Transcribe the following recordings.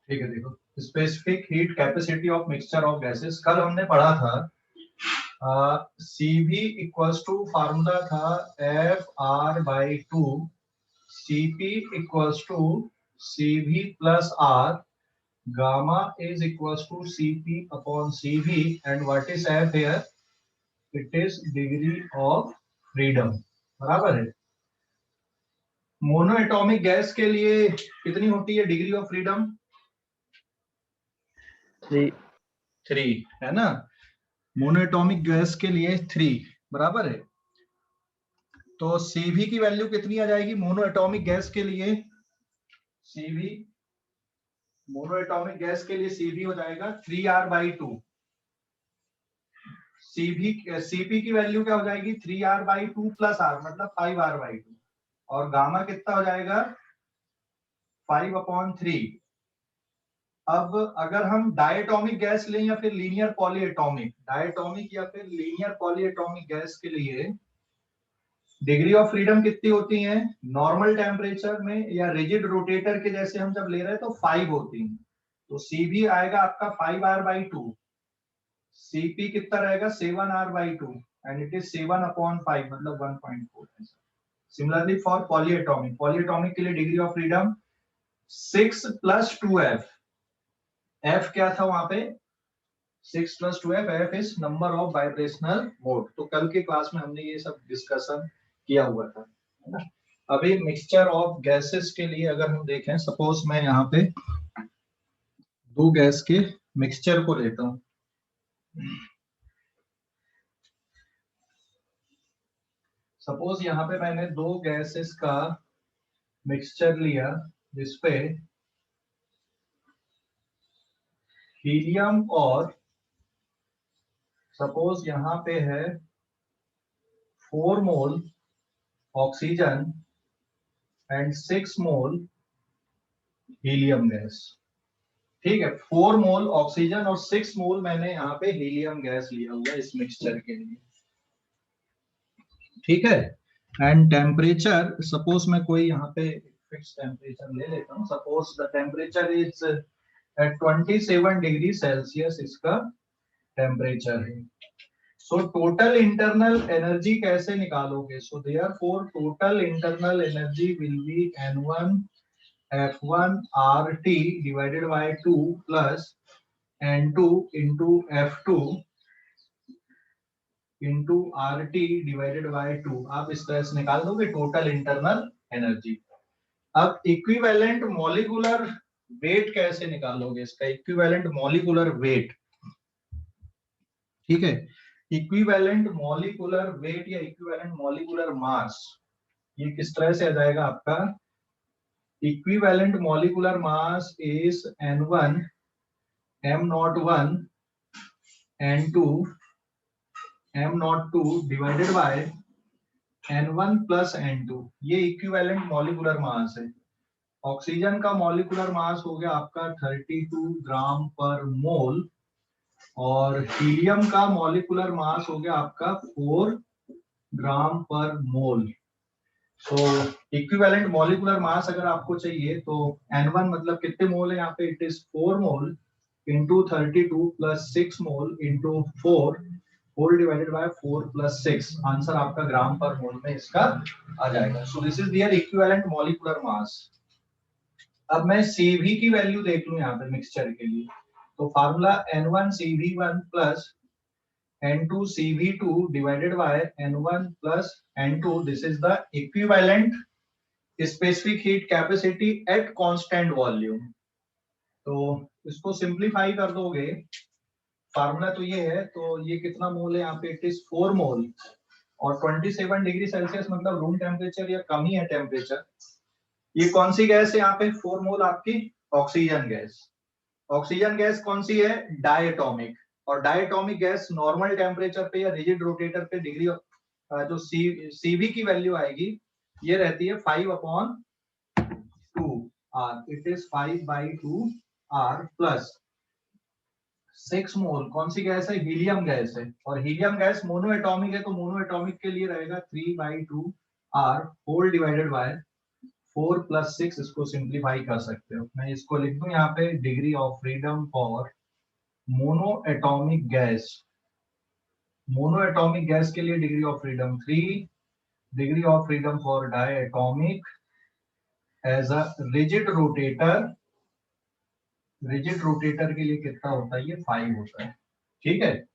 ठीक है, देखो specific heat capacity of mixture of gases कल हमने पढ़ा था। CV इक्वल्स टू फार्मूला था FR/2, CP equals to CV plus R, gamma is equals to CP upon CV, and what is F here? It is degree of freedom. बराबर है। Monoatomic gas के लिए कितनी होती है डिग्री ऑफ फ्रीडम? 3 है ना। मोनोएटॉमिक गैस के लिए 3 बराबर है। तो CV की वैल्यू कितनी आ जाएगी मोनोएटॉमिक गैस के लिए? CV मोनोएटॉमिक गैस के लिए CV हो जाएगा 3R/2। CP की वैल्यू क्या हो जाएगी? 3R/2 प्लस R, मतलब 5R/2। और गामा कितना हो जाएगा? 5/3। अब अगर हम डायटोमिक गैस लें या फिर लीनियर पॉलीएटॉमिक, डायटोमिक या फिर लीनियर पॉलीएटॉमिक गैस के लिए डिग्री ऑफ फ्रीडम कितनी होती है? नॉर्मल टेम्परेचर में या रिजिड रोटेटर के जैसे हम जब ले रहे हैं तो 5 होती है। तो CV आएगा आपका 5R/2, CP कितना रहेगा? 7R/2, एंड इट इज 7/5, मतलब 1.4। सिमिलरली फॉर पॉलीएटॉमिक, पॉलीएटॉमिक के लिए degree of freedom 6 + 2F। F क्या था वहां पे? 6 + 2F। F is number of vibrational mode. तो कल के क्लास में हमने ये सब डिस्कशन किया हुआ था, है ना। अभी मिक्सचर ऑफ गैसेस के लिए अगर हम देखें, सपोज मैं यहाँ पे दो गैस के मिक्सचर को लेता हूँ। सपोज यहाँ पे मैंने दो गैसेस का मिक्सचर लिया जिसपे हीलियम और सपोज यहाँ पे है 4 मोल oxygen and 6 mole helium gas. ठीक है, 4 मोल ऑक्सीजन और 6 मोल मैंने यहाँ पे हीलियम गैस लिया हुआ इस मिक्सचर के लिए। ठीक है, एंड टेम्परेचर, सपोज मैं कोई यहाँ पे फिक्स टेम्परेचर ले लेता हूँ। Suppose the temperature is at 27 degree Celsius, इसका टेम्परेचर है। सो टोटल इंटरनल एनर्जी कैसे निकालोगे? So therefore total internal energy will be N1 F1 RT divided by 2 plus N2 into F2 into RT divided by 2। आप इस तरह से निकाल दोगे टोटल इंटरनल एनर्जी। अब इक्विवेलेंट मॉलिक्यूलर वेट कैसे निकालोगे? इसका इक्विवेलेंट मॉलिक्यूलर वेट, ठीक है, इक्विवेलेंट मॉलिक्यूलर वेट या इक्विवेलेंट मॉलिक्यूलर मास, ये किस तरह से आ जाएगा आपका? Equivalent molecular mass is N1 M01 N2 M02 divided by N1 plus N2। ये इक्विवेलेंट मॉलिक्यूलर मास है। ऑक्सीजन का मॉलिक्यूलर मास हो गया आपका 32 ग्राम पर मोल, और हीलियम का मॉलिक्यूलर मास हो गया आपका 4 ग्राम पर मोल। सो इक्विवेलेंट मॉलिक्यूलर मास अगर आपको चाहिए तो N1 मतलब कितने मोल है यहाँ पे? It is 4 mole into 32 plus 6 mole into 4 whole divided by 4 plus 6। Answer आपका ग्राम पर मोल में इसका आ जाएगा। So this is their equivalent molecular mass. अब मैं CV की वैल्यू देख लूं यहाँ पे मिक्सचर के लिए, तो formula N1CV1 plus N2CV2 divided by N1 plus N2. This is the equivalent specific heat capacity at constant volume. तो इसको सिंप्लीफाई कर दोगे, फार्मूला तो ये है, तो ये कितना मोल है यहाँ पे? इट इज 4 मोल, और 27 डिग्री सेल्सियस मतलब रूम टेम्परेचर या कम ही है टेम्परेचर। ये कौन सी गैस है यहाँ पे? 4 मोल आपकी ऑक्सीजन गैस। ऑक्सीजन गैस कौन सी है? डायटोमिक। और डायटोमिक गैस नॉर्मल टेम्परेचर पे या रिजिड रोटेटर पे डिग्री जो CV की वैल्यू आएगी ये रहती है 5/2 R। It is 5/2 R plus 6 मोल कौन सी गैस है? हीलियम गैस है। और हीलियम गैस मोनोएटॉमिक है, तो मोनोएटॉमिक के लिए रहेगा 3/2 R होल डिवाइडेड बाय 4 + 6 इसको सिंप्लीफाई कर सकते हो। मैं इसको लिख दूं यहाँ पे, degree of freedom for monoatomic gas. Monoatomic gas के लिए degree of freedom 3, degree of freedom for diatomic as a rigid rotator, rigid rotator के लिए कितना होता है, ये 5 होता है। ठीक है,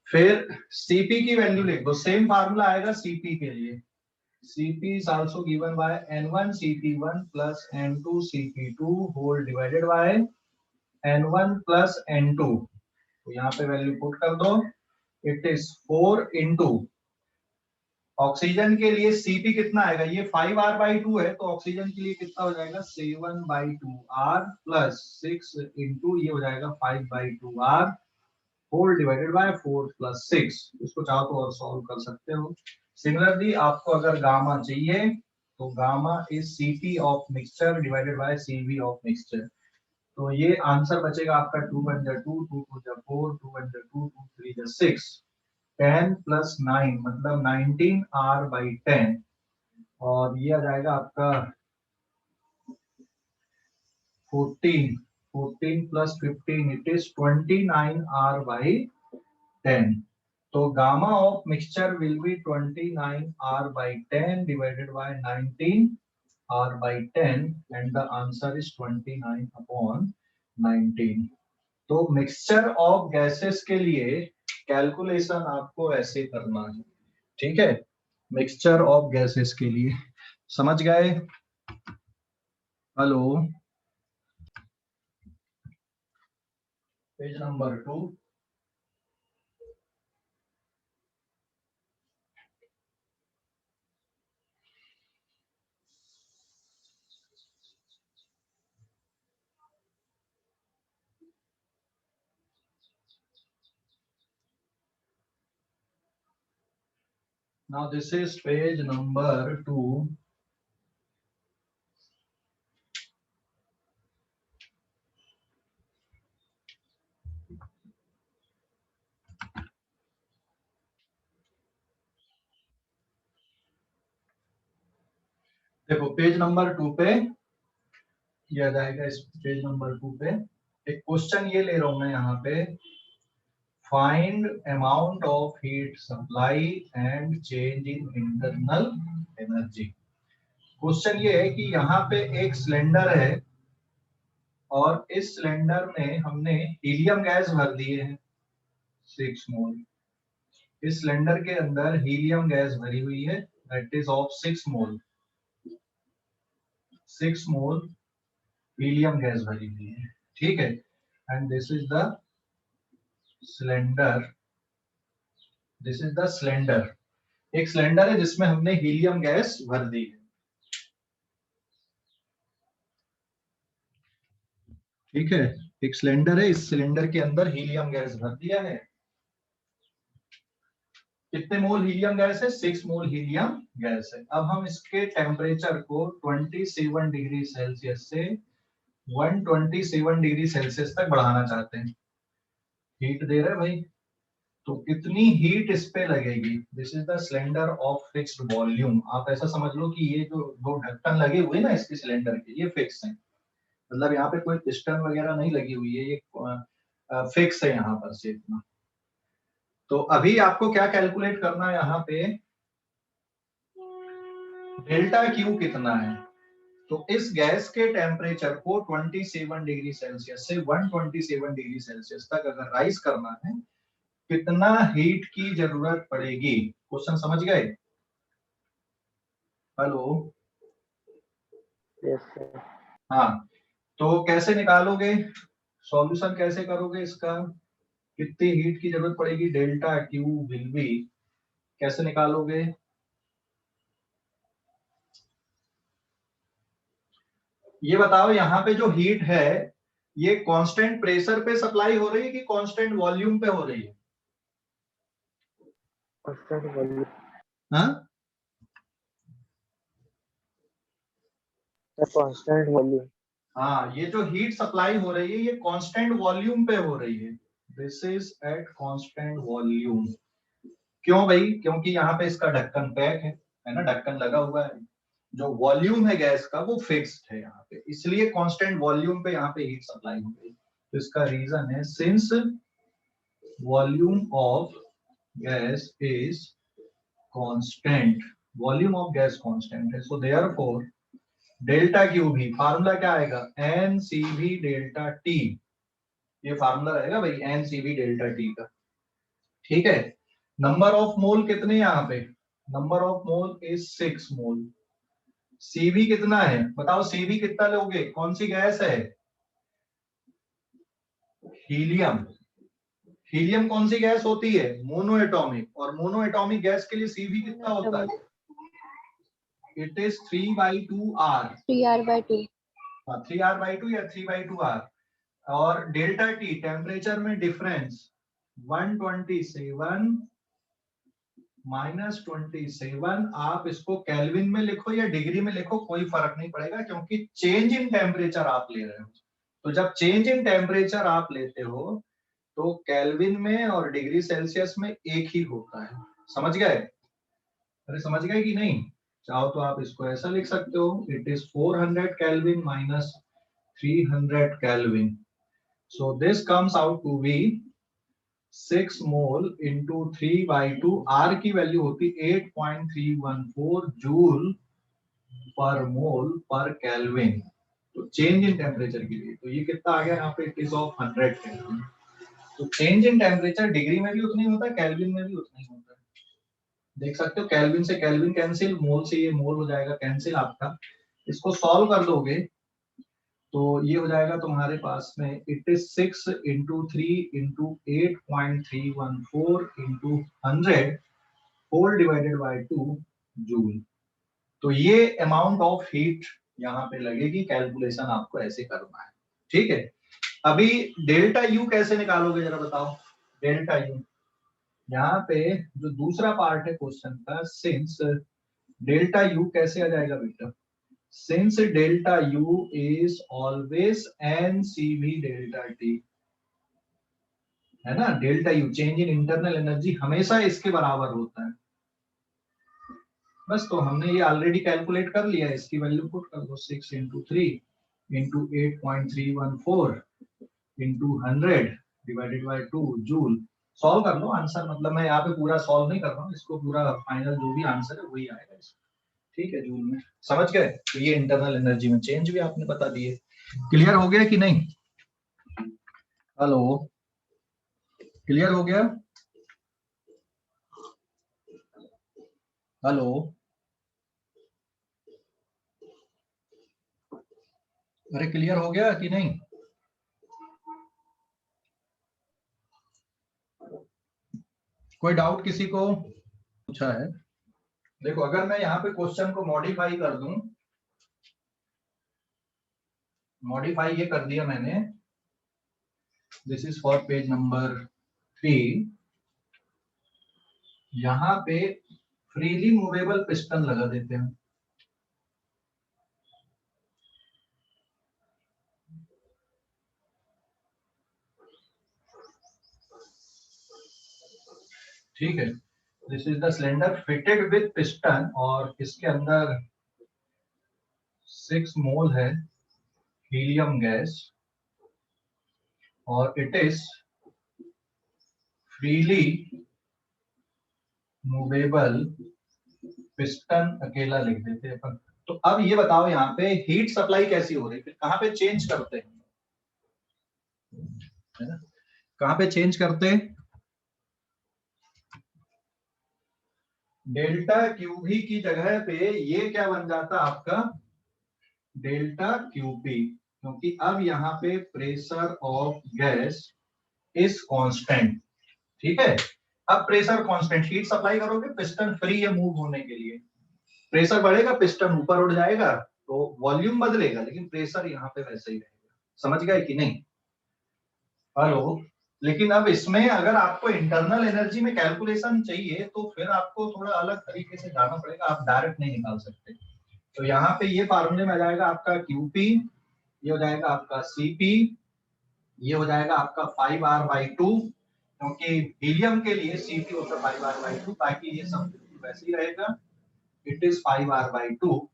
फिर सीपी की वैल्यू लिख दो, सेम फार्मूला आएगा सीपी के लिए। Cp is also given by N1 Cp1 plus N2 Cp2 whole divided by N1 plus N2। तो यहाँ पे वैल्यू पुट कर दो, इट इज 4 इंटू ऑक्सीजन के लिए Cp कितना आएगा, ये 5R/2 है, तो ऑक्सीजन के लिए कितना हो जाएगा 7/2R प्लस 6 इंटू ये हो जाएगा 5/2R होल डिवाइडेड बाय 4 + 6। इसको चाहो तो और सॉल्व कर सकते हो। सिमिलरली आपको अगर गामा चाहिए तो gamma is Cp of mixture divided by Cv of mixture. तो ये आंसर बचेगा आपका 2 × 2, 2 × 4, 2 × 2, 2 × 3 = 6, 10 + 9 मतलब 19R/10, और ये आ जाएगा आपका 14, 14 + 15 इट इज 29R/10। तो gamma of mixture will be 29R/10 divided by 19R/10 and the answer is 29/19। तो मिक्सचर ऑफ गैसेस के लिए कैलकुलेशन आपको ऐसे करना है। ठीक है, मिक्सचर ऑफ गैसेस के लिए समझ गए? Hello, page number 2। Now this is page number 2। देखो पेज नंबर 2 पे ये आ जाएगा, इस पेज नंबर 2 पे एक क्वेश्चन ये ले रहा हूं मैं यहाँ पे, find amount of heat supply and change in internal energy. Question ये है कि यहाँ पे एक सिलेंडर है और इस सिलेंडर में हमने हीलियम गैस भर दिए हैं 6 मोल। इस सिलेंडर के अंदर हीलियम गैस भरी हुई है, that is of 6 mole, 6 mole helium gas भरी हुई है। ठीक है, and this is the cylinder, this is the cylinder. एक सिलेंडर है जिसमें हमने हीलियम गैस भर दी है। ठीक है, एक सिलेंडर है, इस सिलेंडर के अंदर हीलियम गैस भर दिया है। कितने मोल हीलियम गैस है, 6 मोल हीलियम गैस है। अब हम इसके टेम्परेचर को 27 डिग्री सेल्सियस से 127 डिग्री सेल्सियस तक बढ़ाना चाहते हैं। हीट दे रहे भाई, तो कितनी हीट इस पे लगेगी, this is the cylinder of fixed volume. आप ऐसा समझ लो कि ये जो दो ढक्कन लगे हुए ना इसके सिलेंडर के, ये फिक्स है, मतलब यहाँ पे कोई पिस्टन वगैरह नहीं लगी हुई है, ये फिक्स है यहाँ पर से इतना। तो अभी आपको क्या कैलकुलेट करना है यहाँ पे, डेल्टा क्यू कितना है। तो इस गैस के टेम्परेचर को 27 डिग्री सेल्सियस से 127 डिग्री सेल्सियस तक अगर राइज करना है, कितना हीट की जरूरत पड़ेगी। क्वेश्चन समझ गए? Hello, yes sir. हाँ, तो कैसे निकालोगे, सॉल्यूशन कैसे करोगे इसका, कितनी हीट की जरूरत पड़ेगी, डेल्टा क्यू विल बी, कैसे निकालोगे? ये बताओ, यहाँ पे जो हीट है ये कांस्टेंट प्रेशर पे सप्लाई हो रही है कि कांस्टेंट वॉल्यूम पे हो रही है? Constant volume. हाँ, सर कांस्टेंट वॉल्यूम। हाँ, ये जो हीट सप्लाई हो रही है ये कांस्टेंट वॉल्यूम पे हो रही है, this is eight constant volume. क्यों भाई? क्योंकि यहाँ पे इसका ढक्कन पैक है ना, ढक्कन लगा हुआ है। जो वॉल्यूम है गैस का वो फिक्स्ड है यहाँ पे, इसलिए कांस्टेंट वॉल्यूम पे यहाँ पे हीट सप्लाई हो गई। तो इसका रीजन है since volume of gas is constant, volume of gas constant है, सो देयरफॉर डेल्टा क्यू भी फार्मूला क्या आएगा, N C V delta T, ये फार्मूला रहेगा भाई N C V delta T का। ठीक है, नंबर ऑफ मोल कितने यहाँ पे, number of mole is 6 mole. CV कितना है बताओ, सीवी कितना लोगे, कौन सी गैस है, हीलियम। हीलियम कौन सी गैस होती है, मोनो एटॉमिक, और मोनो एटॉमिक गैस के लिए सीवी कितना होता है, it is 3/2 R, 3R/2, 3R/2 या 3/2 R। और डेल्टा टी टेम्परेचर में डिफरेंस 127 -27, आप इसको केल्विन में लिखो या डिग्री में लिखो कोई फर्क नहीं पड़ेगा, क्योंकि चेंज इन टेम्परेचर आप ले रहे हो। तो जब चेंज इन टेम्परेचर आप लेते हो तो केल्विन में और डिग्री सेल्सियस में एक ही होता है। समझ गए, अरे समझ गए कि नहीं, चाहो तो आप इसको ऐसा लिख सकते हो, it is 400 kelvin minus 300 kelvin, so this comes out to be 6 mole into 3/2, R की वैल्यू होती 8.314 जूल पर मोल पर केल्विन, तो चेंज इन टेम्परेचर के लिए। तो ये कितना आ गया यहाँ पे, इट इज ऑफ 100 केल्विन। तो चेंज इन टेम्परेचर डिग्री में भी उतना ही होता है, केल्विन में भी उतना ही होता है। देख सकते हो केल्विन से केल्विन कैंसिल, मोल से ये मोल हो जाएगा कैंसिल आपका। इसको सॉल्व कर दोगे तो ये हो जाएगा तुम्हारे पास में, it is 6 into 3 into 8.314 into 100 whole divided by 2 joule. तो ये अमाउंट ऑफ हीट यहाँ पे लगेगी, कैलकुलेशन आपको ऐसे करना है। ठीक है, अभी डेल्टा यू कैसे निकालोगे जरा बताओ, डेल्टा यू यहाँ पे जो दूसरा पार्ट है क्वेश्चन का, सिंस डेल्टा यू कैसे आ जाएगा बेटा, since delta U is always N C V delta T, है ना, delta U change in internal energy हमेशा इसके बराबर होता है। बस तो हमने ये ऑलरेडी कैलकुलेट कर लिया है, इसकी वैल्यू पुट कर दो, 6 into 3 into 8.314 into 100 divided by 2 joule. Solve कर लो आंसर, मतलब मैं यहाँ पे पूरा सॉल्व नहीं कर रहा हूँ, इसको पूरा फाइनल जो भी आंसर है वही आएगा इसको। ठीक है, जूल में समझ गए। तो ये इंटरनल एनर्जी में चेंज भी आपने बता दिए। क्लियर हो गया कि नहीं, हेलो क्लियर हो गया, हेलो अरे क्लियर हो गया कि नहीं, कोई डाउट किसी को पूछा है। देखो अगर मैं यहाँ पे क्वेश्चन को मॉडिफाई कर दूं, मॉडिफाई ये कर दिया मैंने, this is for page number 3, यहाँ पे फ्रीली मूवेबल पिस्टन लगा देते हैं। ठीक है, this is the cylinder fitted with piston, और इसके अंदर 6 मोल है हीलियम गैस, और it is freely movable piston अकेला लिख देते हैं अपन। तो अब ये बताओ यहाँ पे हीट सप्लाई कैसी हो रही है, कहाँ पे चेंज करते हैं, है ना, कहाँ पे चेंज करते हैं, डेल्टा क्यूबी की जगह पे ये क्या बन जाता आपका, डेल्टा क्यूपी, क्योंकि अब यहाँ पे pressure of gas is constant. ठीक है, अब प्रेशर कांस्टेंट, हीट सप्लाई करोगे पिस्टन फ्री है मूव होने के लिए, प्रेशर बढ़ेगा पिस्टन ऊपर उठ जाएगा, तो वॉल्यूम बदलेगा लेकिन प्रेशर यहाँ पे वैसे ही रहेगा। समझ गए कि नहीं, हेलो। लेकिन अब इसमें अगर आपको इंटरनल एनर्जी में कैलकुलेशन चाहिए तो फिर आपको थोड़ा अलग तरीके से जाना पड़ेगा, आप डायरेक्ट नहीं निकाल सकते। तो यहाँ पे ये फार्मूले में आ जाएगा आपका क्यूपी, ये हो जाएगा आपका सीपी, ये हो जाएगा आपका 5R/2, क्योंकि हीलियम के लिए सीपी होता है 5R/2, बाकी ये सब वैसे ही रहेगा, इट इज 5R/2।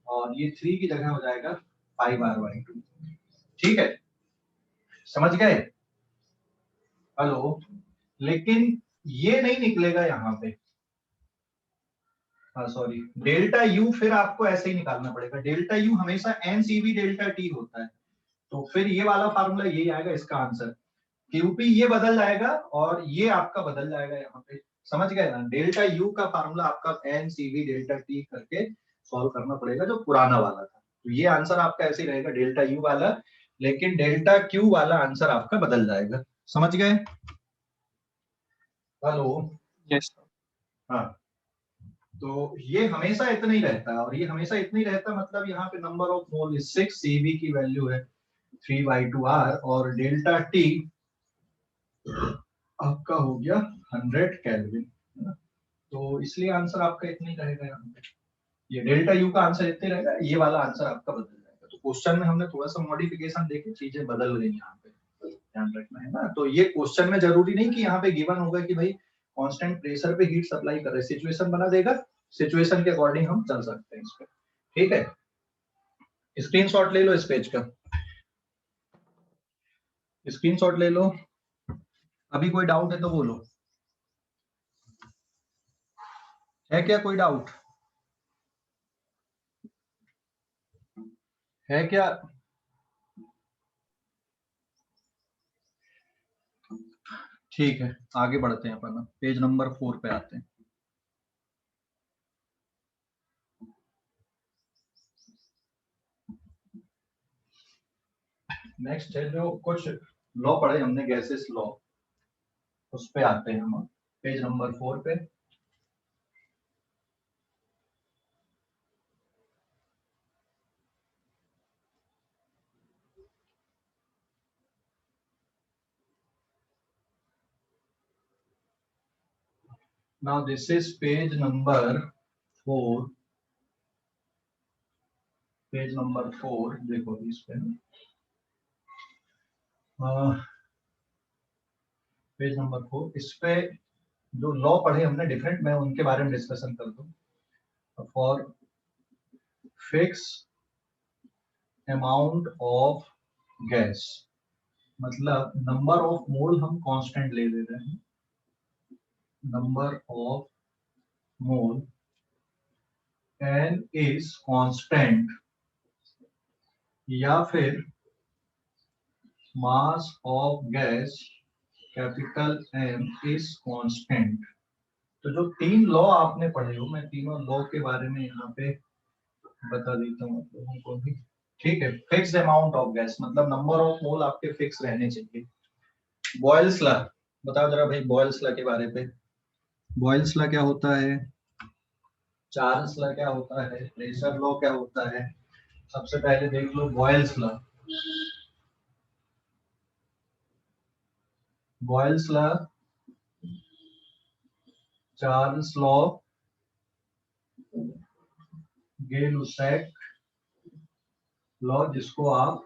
और ये 3 की जगह हो जाएगा 5r/2। ठीक है, समझ गए? हेलो, लेकिन ये नहीं निकलेगा यहाँ पे, सॉरी, डेल्टा यू फिर आपको ऐसे ही निकालना पड़ेगा। डेल्टा यू हमेशा एनसीवी डेल्टा टी होता है, तो फिर ये वाला फार्मूला यही आएगा इसका आंसर। क्यूपी ये बदल जाएगा और ये आपका बदल जाएगा यहाँ पे, समझ गए ना? डेल्टा यू का फार्मूला आपका एनसीवी डेल्टा टी करके सॉल्व करना पड़ेगा, जो पुराना वाला था। तो ये आंसर आपका ऐसे ही रहेगा डेल्टा यू वाला, लेकिन डेल्टा क्यू वाला आंसर आपका बदल जाएगा। समझ गए? Hello, yes. हाँ, तो ये हमेशा इतना ही रहता है, और ये हमेशा इतना ही रहता है, मतलब यहाँ पे नंबर ऑफ मोल 6, सीबी की वैल्यू है 3/2r, और डेल्टा टी आपका हो गया 100 केल्विन, है ना? तो इसलिए आंसर आपका इतना ही रहेगा यहाँ पे। ये डेल्टा यू का आंसर इतना ही रहेगा, ये वाला आंसर आपका बदल जाएगा। तो क्वेश्चन में हमने थोड़ा सा मॉडिफिकेशन देके चीजें बदल गई यहाँ पे, ध्यान रखना है ना। तो ये क्वेश्चन में जरूरी नहीं कि यहाँ पे गिवन होगा कि भाई कांस्टेंट प्रेशर पे हीट सप्लाई कर रहे, सिचुएशन बना देगा, सिचुएशन के अकॉर्डिंग हम चल सकते हैं इस पे। ठीक है, स्क्रीनशॉट ले लो इस पेज का, स्क्रीनशॉट ले लो। अभी कोई डाउट है तो बोलो, है क्या कोई डाउट? है क्या? ठीक है, आगे बढ़ते हैं अपन, पेज नंबर 4 पे आते हैं। नेक्स्ट है जो कुछ लॉ पढ़े हमने, गैसेस लॉ, उस पे आते हैं हम, पेज नंबर 4 पे। Now this is page number 4, page number 4 देखो इस पे, पेज नंबर 4, इस पे जो लॉ पढ़े हमने डिफरेंट, मैं उनके बारे में डिस्कशन कर दूं। For fix amount of gas, मतलब नंबर ऑफ मोल हम कांस्टेंट ले ले रहे हैं, number of mole n is constant, या फिर mass of gas capital M is constant. तो जो 3 लॉ आपने पढ़े हो, मैं तीनों लॉ के बारे में यहाँ पे बता देता हूँ आप लोगों को भी। ठीक है, फिक्स्ड अमाउंट ऑफ गैस मतलब नंबर ऑफ मोल आपके फिक्स रहने चाहिए। बॉयल्स लॉ बताओ जरा भाई, बॉयल्स लॉ के बारे पे। बॉयल्स लॉ क्या होता है, चार्ल्स लॉ क्या होता है, प्रेशर लॉ क्या होता है? सबसे पहले देख लो Boyle's law. Boyle's law, Charles law, Gay Lussac law, जिसको आप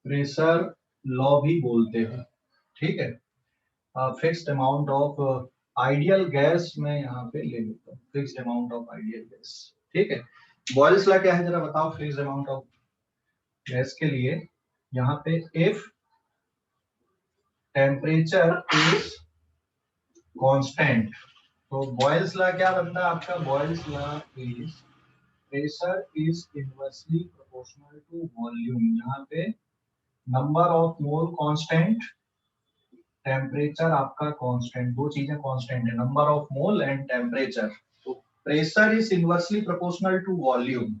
प्रेशर लॉ भी बोलते हैं। ठीक है, fixed amount of ideal gas में यहाँ पे ले लेता हूँ, fixed amount of ideal gas. ठीक है, बॉयल्स लॉ क्या है जरा बताओ, फिक्स्ड अमाउंट ऑफ गैस के लिए। यहाँ पे इफ टेम्परेचर इज कांस्टेंट, तो बॉयल्स लॉ क्या बनता है आपका, Boyle's law is pressure is inversely proportional to volume. यहाँ पे number of mole constant, temperature आपका कांस्टेंट, दो चीजें कांस्टेंट है, number of mole and temperature. तो pressure is inversely proportional to volume.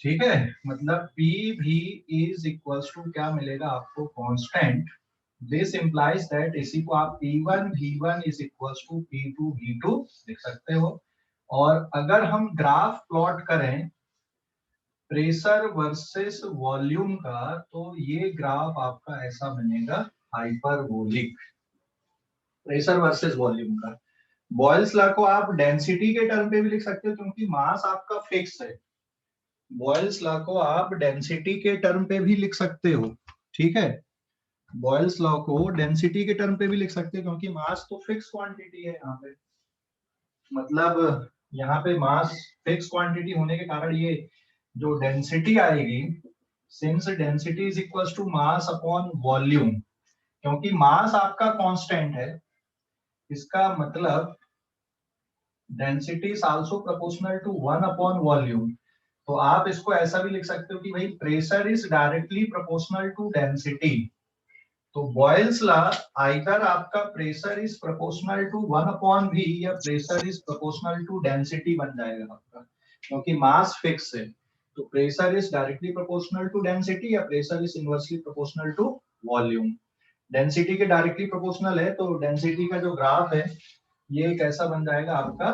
ठीक है, मतलब P भी इज इक्वल्स टू क्या मिलेगा आपको, कांस्टेंट। दिस इंप्लाइज दैट इसी को आप P1 V1 is equals to P2 V2 लिख सकते हो। और अगर हम ग्राफ प्लॉट करें प्रेशर वर्सेस वॉल्यूम का, तो ये ग्राफ आपका ऐसा बनेगा, हाइपरबोलिक, प्रेशर वर्सेस वॉल्यूम का। बॉयल्स लॉ को आप डेंसिटी के टर्म पे भी लिख सकते हो, क्योंकि मास आपका फिक्स है। बॉयल्स लॉ को आप डेंसिटी के टर्म पे भी लिख सकते हो। ठीक है, बॉयल्स लॉ को डेंसिटी के टर्म पे भी लिख सकते हो, क्योंकि मास तो फिक्स क्वांटिटी है यहाँ पे। मतलब यहाँ पे मास फिक्स क्वांटिटी होने के कारण ये जो डेंसिटी आएगी, since density is equal to mass upon volume, क्योंकि मास आपका कांस्टेंट है, इसका मतलब density is also proportional to 1 upon volume. तो आप इसको ऐसा भी लिख सकते हो कि भाई pressure is directly proportional to density. तो बॉयल्स लॉ, आइदर आपका pressure is proportional to 1 upon V या pressure is proportional to density बन जाएगा आपका, क्योंकि मास फिक्स है। तो pressure is directly proportional to density या pressure is inversely proportional to volume. Density के डायरेक्टली प्रोपोर्शनल है, तो डेंसिटी का जो ग्राफ है ये कैसा बन जाएगा आपका,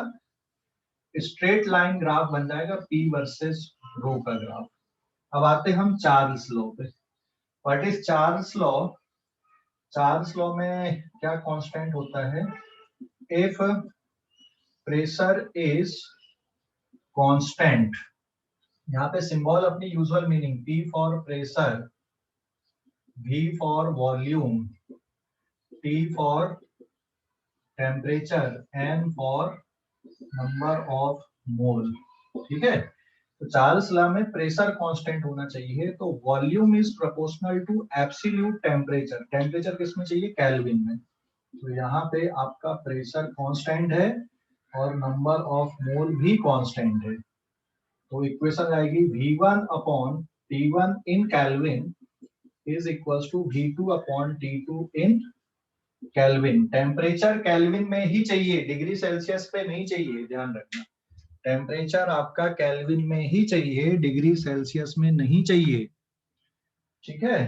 स्ट्रेट लाइन ग्राफ बन जाएगा, पी वर्सेस रो का ग्राफ। अब आते हम चार्ल्स लॉ पे। What is Charles law? Charles law में क्या कांस्टेंट होता है, इफ प्रेशर इज कांस्टेंट, यहाँ पे सिंबल अपनी usual meaning, P for pressure, V for volume, T for temperature, N for number of mole. ठीक है, तो चार्ल्स लॉ में प्रेशर कांस्टेंट होना चाहिए, तो volume is proportional to absolute temperature. Temperature किसमें चाहिए, केल्विन में। तो यहाँ पे आपका प्रेशर कांस्टेंट है और नंबर ऑफ मोल भी कांस्टेंट है। तो इक्वेशन आएगी V1 upon T1 in kelvin is equals to V2 upon T2 in kelvin. Temperature kelvin में ही चाहिए, डिग्री सेल्सियस पे नहीं चाहिए, ध्यान रखना। टेम्परेचर आपका केल्विन में ही चाहिए, डिग्री सेल्सियस में नहीं चाहिए। ठीक है,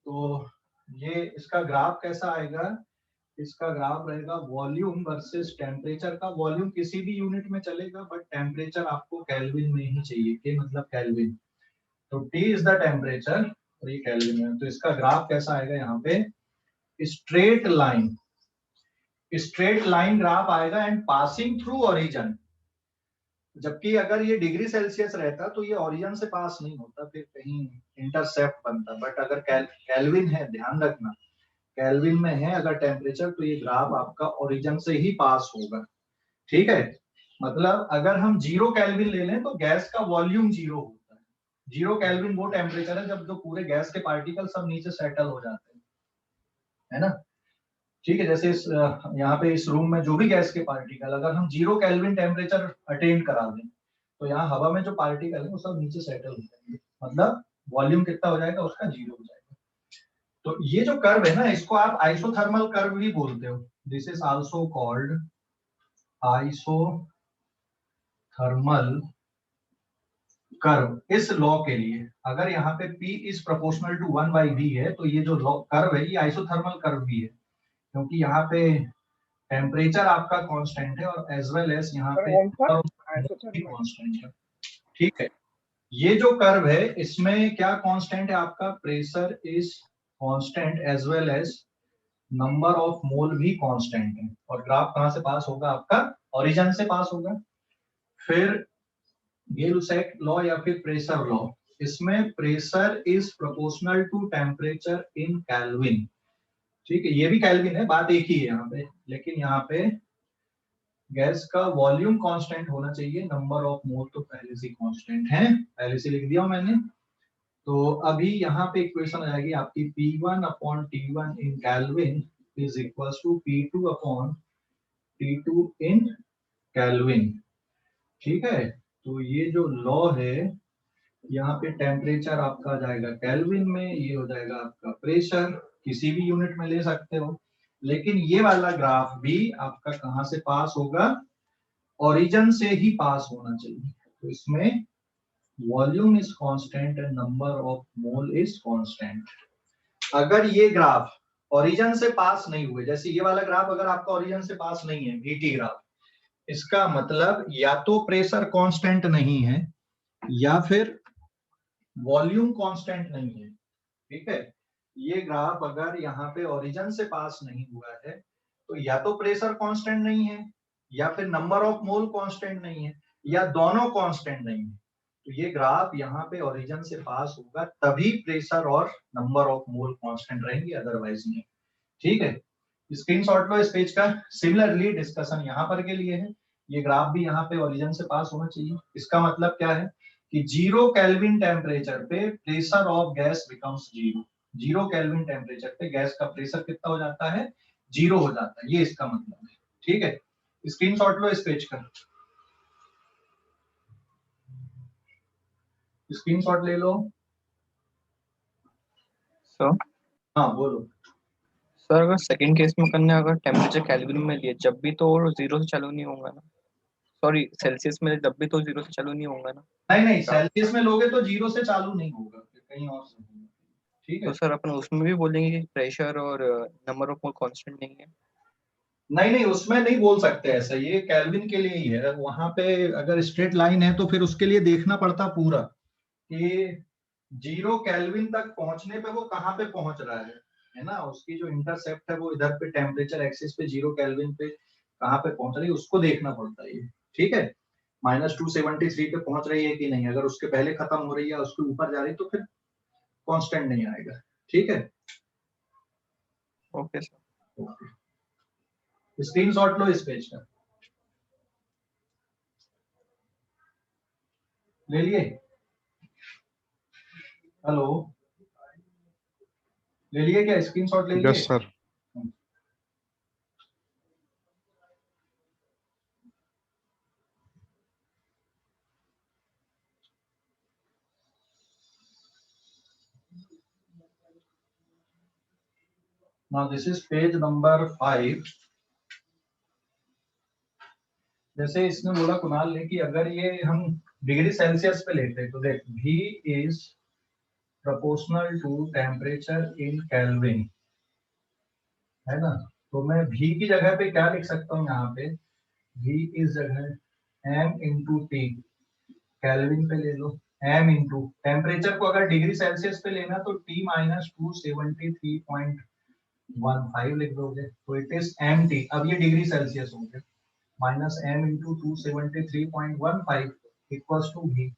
तो ये इसका ग्राफ कैसा आएगा, इसका ग्राफ रहेगा वॉल्यूम वर्सेस टेम्परेचर का। वॉल्यूम किसी भी यूनिट में चलेगा, बट टेम्परेचर आपको केल्विन में ही चाहिए, के मतलब केल्विन। तो T इज द टेम्परेचर और ये केल्विन में, तो इसका ग्राफ कैसा आएगा, यहाँ पे straight line, straight line graph आएगा एंड पासिंग थ्रू ओरिजिन। जबकि अगर ये डिग्री सेल्सियस रहता तो ये ओरिजिन से पास नहीं होता, फिर कहीं इंटरसेप्ट बनता। बट अगर केल्विन है, ध्यान रखना, केल्विन में है अगर टेम्परेचर, तो ये ग्राफ आपका ओरिजिन से ही पास होगा। ठीक है, मतलब अगर हम 0 केल्विन ले लें तो गैस का वॉल्यूम 0 होता है। 0 केल्विन वो टेम्परेचर है जब जो पूरे गैस के पार्टिकल सब नीचे सेटल हो जाते हैं, है ना। ठीक है, जैसे इस यहाँ पे इस रूम में जो भी गैस के पार्टिकल, अगर हम 0 केल्विन टेम्परेचर अटेन करा दें तो यहाँ हवा में जो पार्टिकल है वो सब नीचे सेटल हो जाएंगे, मतलब वॉल्यूम कितना हो जाएगा उसका, 0 हो जाएगा। तो ये जो कर्व है ना, इसको आप आइसोथर्मल कर्व भी बोलते हो। This is also called isothermal curve. इस लॉ के लिए अगर यहाँ पे P is proportional to 1 by V है, तो ये जो लॉ कर्व है ये आइसोथर्मल कर्व भी है, क्योंकि यहाँ पे टेम्परेचर आपका कांस्टेंट है और एज वेल एज यहाँ पे कांस्टेंट है। ठीक है, ये जो कर्व है इसमें क्या कांस्टेंट है आपका, pressure is constant as well as number of mole भी कांस्टेंट है। और ग्राफ कहां से पास होगा आपका, ओरिजिन से पास होगा। फिर गिल-सेक लॉ या फिर प्रेशर लॉ, इसमें pressure is proportional to temperature in kelvin. ठीक है, ये भी केल्विन है, बात एक ही है यहाँ पे, लेकिन यहाँ पे गैस का वॉल्यूम कांस्टेंट होना चाहिए, नंबर ऑफ मोल तो पहले से कांस्टेंट है, पहले से लिख दिया मैंने। तो अभी यहाँ पे इक्वेशन आएगी आपकी P1 upon T1 in kelvin is equals to P2 upon T2 in kelvin. ठीक है, तो ये जो लॉ है, यहाँ पे टेम्परेचर आपका आ जाएगा केल्विन में, ये हो जाएगा आपका प्रेशर, किसी भी यूनिट में ले सकते हो। लेकिन ये वाला ग्राफ भी आपका कहाँ से पास होगा, ओरिजिन से ही पास होना चाहिए। तो इसमें volume is constant and number of mole is constant. अगर ये ग्राफ ओरिजिन से पास नहीं हुए, जैसे ये वाला ग्राफ अगर आपका ओरिजिन से पास नहीं है, VT ग्राफ, इसका मतलब या तो प्रेशर कांस्टेंट नहीं है या फिर वॉल्यूम कांस्टेंट नहीं है। ठीक है, ये ग्राफ अगर यहाँ पे ओरिजिन से पास नहीं हुआ है तो या तो प्रेशर कांस्टेंट नहीं है या फिर नंबर ऑफ मोल कांस्टेंट नहीं है या दोनों कांस्टेंट नहीं है। तो ये ग्राफ यहाँ पे ओरिजिन से पास होगा तभी प्रेशर और नंबर ऑफ मोल कांस्टेंट रहेंगे, अदरवाइज नहीं। ठीक है, स्क्रीनशॉट लो इस पेज का। सिमिलरली डिस्कशन यहाँ पर के लिए है, ये ग्राफ भी यहाँ पे ओरिजिन से पास होना चाहिए। इसका मतलब क्या है कि 0 केल्विन टेम्परेचर पे pressure of gas becomes 0। 0 kelvin temperature पे गैस का प्रेशर कितना हो जाता है, 0 हो जाता है, ये इसका मतलब है। ठीक है, स्क्रीनशॉट लो इस पेज का, स्क्रीनशॉट ले लो। सर हाँ बोलो। सर अगर सेकंड केस में करना है, अगर टेम्परेचर केल्विन में लिए जब भी, तो 0 से चालू नहीं होगा ना? सॉरी, सेल्सियस में जब भी तो 0 से चालू नहीं होगा ना? नहीं नहीं, सेल्सियस में लोगे तो 0 से चालू नहीं होगा, कहीं और से होगा। ठीक है, तो सर अपन उसमें भी बोलेंगे कि प्रेशर और नंबर ऑफ मोल कांस्टेंट नहीं है? नहीं नहीं, उसमें नहीं बोल सकते ऐसा, ये केल्विन के लिए ही है। वहां पे अगर स्ट्रेट लाइन है तो फिर उसके लिए देखना पड़ता पूरा कि 0 केल्विन तक पहुंचने पे वो कहाँ पे पहुंच रहा है ना, उसकी जो इंटरसेप्ट है वो इधर पे टेम्परेचर एक्सिस पे 0 केल्विन पे कहाँ पे पहुंच रही है, उसको देखना पड़ता है ये। ठीक है, -273 पे पहुंच रही है कि नहीं, अगर उसके पहले खत्म हो रही है, उसके ऊपर जा रही है तो फिर कांस्टेंट नहीं आएगा। ठीक है, ओके सर। स्क्रीनशॉट लो इस पेज का, ले लिए? हेलो, ले लिए क्या, स्क्रीनशॉट ले लिए? Yes sir. Now this is page number 5। जैसे इसने बोला कुणाल ने कि अगर ये हम डिग्री सेल्सियस पे लेते तो देख, V is proportional to temperature in Kelvin, है ना? तो मैं V की जगह पे क्या लिख सकता हूँ यहाँ पे, V इस जगह m इंटू टी, केल्विन पे ले लो, m इंटू टेम्परेचर को अगर डिग्री सेल्सियस पे लेना तो T-273.15 लिख दोगे, तो इट इज mt। अब ये डिग्री सेल्सियस हो गया, -m into 273.15 equals to v।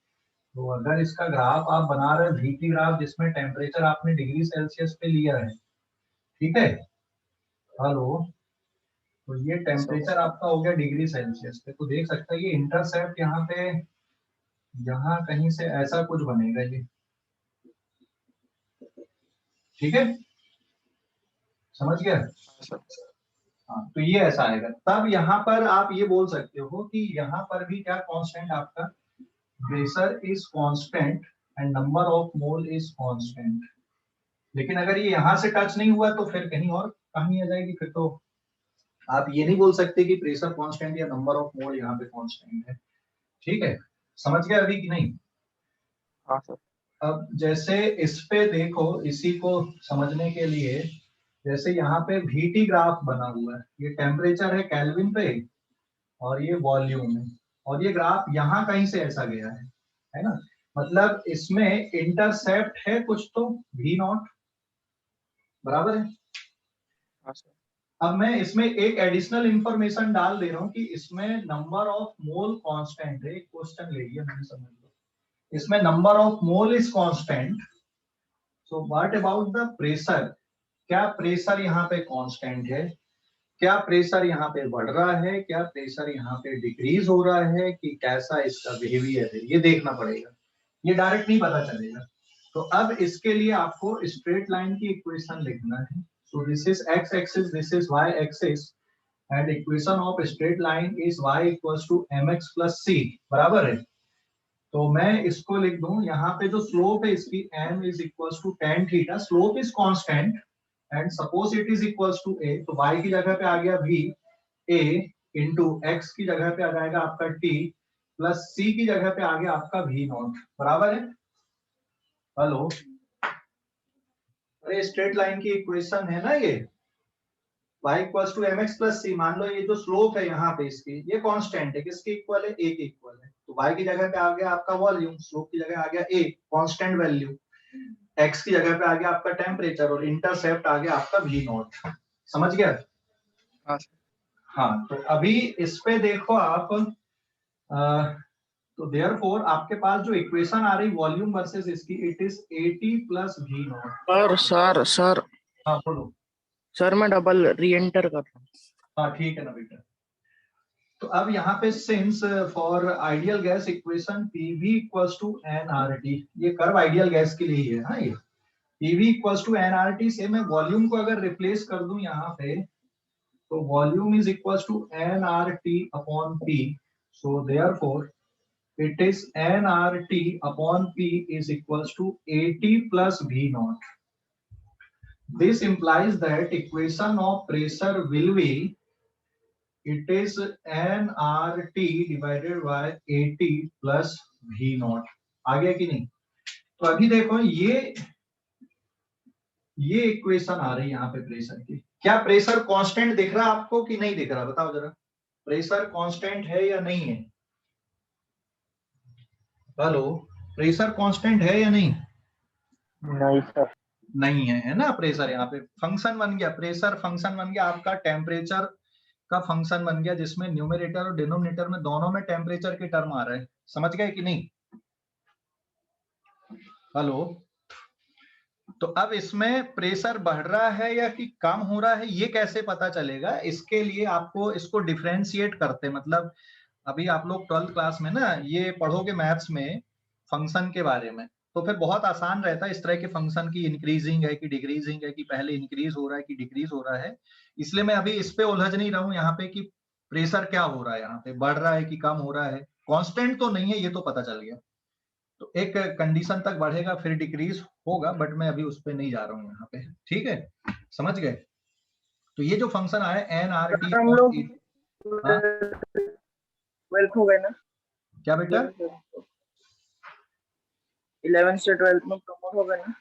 तो अगर इसका ग्राफ आप बना रहे हैं, v की ग्राफ जिसमें टेम्परेचर आपने डिग्री सेल्सियस पे लिया है, ठीक है, हेलो, तो ये टेम्परेचर आपका हो गया डिग्री सेल्सियस पे, तो देख सकते हैं ये इंटरसेप्ट यहाँ पे, यहाँ कहीं से ऐसा कुछ बनेगा ये। ठीक है, समझ गया? हाँ, तो ये ऐसा आएगा। तब यहाँ पर आप ये बोल सकते हो कि यहाँ पर भी क्या कांस्टेंट, आपका pressure is constant and number of mole is constant. लेकिन अगर ये यहाँ से टच नहीं हुआ तो फिर कहीं और कहानी आ जाएगी, फिर तो आप ये नहीं बोल सकते कि प्रेशर कांस्टेंट या नंबर ऑफ मोल यहाँ पे कांस्टेंट है। ठीक है, समझ गया अभी कि नहीं? हाँ सर। अब जैसे इस पे देखो, इसी को समझने के लिए, जैसे यहाँ पे VT ग्राफ बना हुआ है, ये टेम्परेचर है केल्विन पे और ये वॉल्यूम है, और ये ग्राफ यहाँ कहीं से ऐसा गया है ना, मतलब इसमें इंटरसेप्ट है कुछ तो V0, बराबर है। हाँ सर। अब मैं इसमें एक एडिशनल इंफॉर्मेशन डाल दे रहा हूँ कि इसमें नंबर ऑफ मोल कांस्टेंट है। क्वेश्चन ले लिया मैंने, समझ लो, इसमें number of mole is constant, so what about the pressure, क्या प्रेशर यहाँ पे कांस्टेंट है, क्या प्रेशर यहाँ पे बढ़ रहा है, क्या प्रेशर यहाँ पे डिक्रीज हो रहा है, कि कैसा इसका बिहेवियर है, ये देखना पड़ेगा, ये डायरेक्ट नहीं पता चलेगा। तो अब इसके लिए आपको स्ट्रेट लाइन की इक्वेशन लिखना है। So this is x axis, this is y axis, and equation of straight line is y equals to mx plus c, बराबर है। तो मैं इसको लिख दूं, यहाँ पे जो स्लोप है इसकी m is equals to tan theta, slope is constant and suppose it is equals to a, तो y की जगह पे आ गया v, a इंटू x की जगह पे आ जाएगा आपका t, प्लस c की जगह पे आ गया आपका v0, बराबर है। हेलो, अरे स्ट्रेट लाइन की इक्वेशन है ना ये, y equals to mx plus c, मान लो ये जो स्लोप है यहाँ पे इसकी, ये कांस्टेंट है, किसके इक्वल है, a के इक्वल है, तो y की जगह पे आ गया आपका वॉल्यूम, स्लोप की जगह आ गया a कांस्टेंट वैल्यू, x की जगह पे आ गया आपका टेम्परेचर, और इंटरसेप्ट आ गया आपका v0। समझ गया? हाँ, तो अभी इस पे देखो आप, तो देयरफॉर आपके पास जो इक्वेशन आ रही वॉल्यूम वर्सेस इसकी, it is 80 plus v0। Sir. हाँ बोलो। सर मैं डबल री एंटर कर रहा हूँ। हाँ ठीक है ना बेटा। तो अब यहाँ पे since for ideal gas equation PV equals to NRT, ये कर्व आइडियल गैस के लिए ही है। हाँ, ये पीवी इक्वल्स टू एनआरटी से मैं वॉल्यूम को अगर रिप्लेस कर दूं यहाँ पे, तो volume is equals to NRT upon P. So therefore it is nRT upon P is equals to AT plus V naught. This implies that equation of pressure will be, it is nRT divided by AT plus V naught. आ गया कि नहीं? तो अभी देखो ये equation आ रही है यहाँ पे प्रेशर की। क्या प्रेशर कांस्टेंट दिख रहा है आपको कि नहीं दिख रहा? बताओ जरा, प्रेशर कांस्टेंट है या नहीं है? हेलो, प्रेशर कांस्टेंट है या नहीं? नहीं सर। नहीं है, है ना। प्रेशर यहाँ पे फंक्शन बन गया, प्रेशर फंक्शन बन गया आपका, टेम्परेचर का फंक्शन बन गया, जिसमें न्यूमरेटर और डिनोमिनेटर में दोनों में टेम्परेचर के टर्म आ रहे हैं। समझ गए कि नहीं? हेलो, तो अब इसमें प्रेशर बढ़ रहा है या कि कम हो रहा है, ये कैसे पता चलेगा? इसके लिए आपको इसको डिफरेंशिएट करते, मतलब अभी आप लोग 12th क्लास में ना ये पढ़ोगे मैथ्स में फंक्शन के बारे में, तो फिर बहुत आसान रहता है इस तरह के फंक्शन की इंक्रीजिंग है कि डिक्रीजिंग है, कि पहले इंक्रीज हो रहा है कि डिक्रीज हो रहा है। इसलिए मैं अभी इस पे उलझ नहीं रहा हूं यहाँ पे कि प्रेशर क्या हो रहा है, यहाँ पे बढ़ रहा है कि कम हो रहा है। कांस्टेंट तो नहीं है, ये तो पता चल गया। तो एक कंडीशन तक बढ़ेगा फिर डिक्रीज होगा, बट मैं अभी उस पर नहीं जा रहा हूँ यहाँ पे। ठीक है, समझ गए? तो ये जो फंक्शन आया एनआरटी, हम लोग हाँ 12th हो गए ना? क्या बेटा? 11th से 12th में प्रमोट हो गए ना?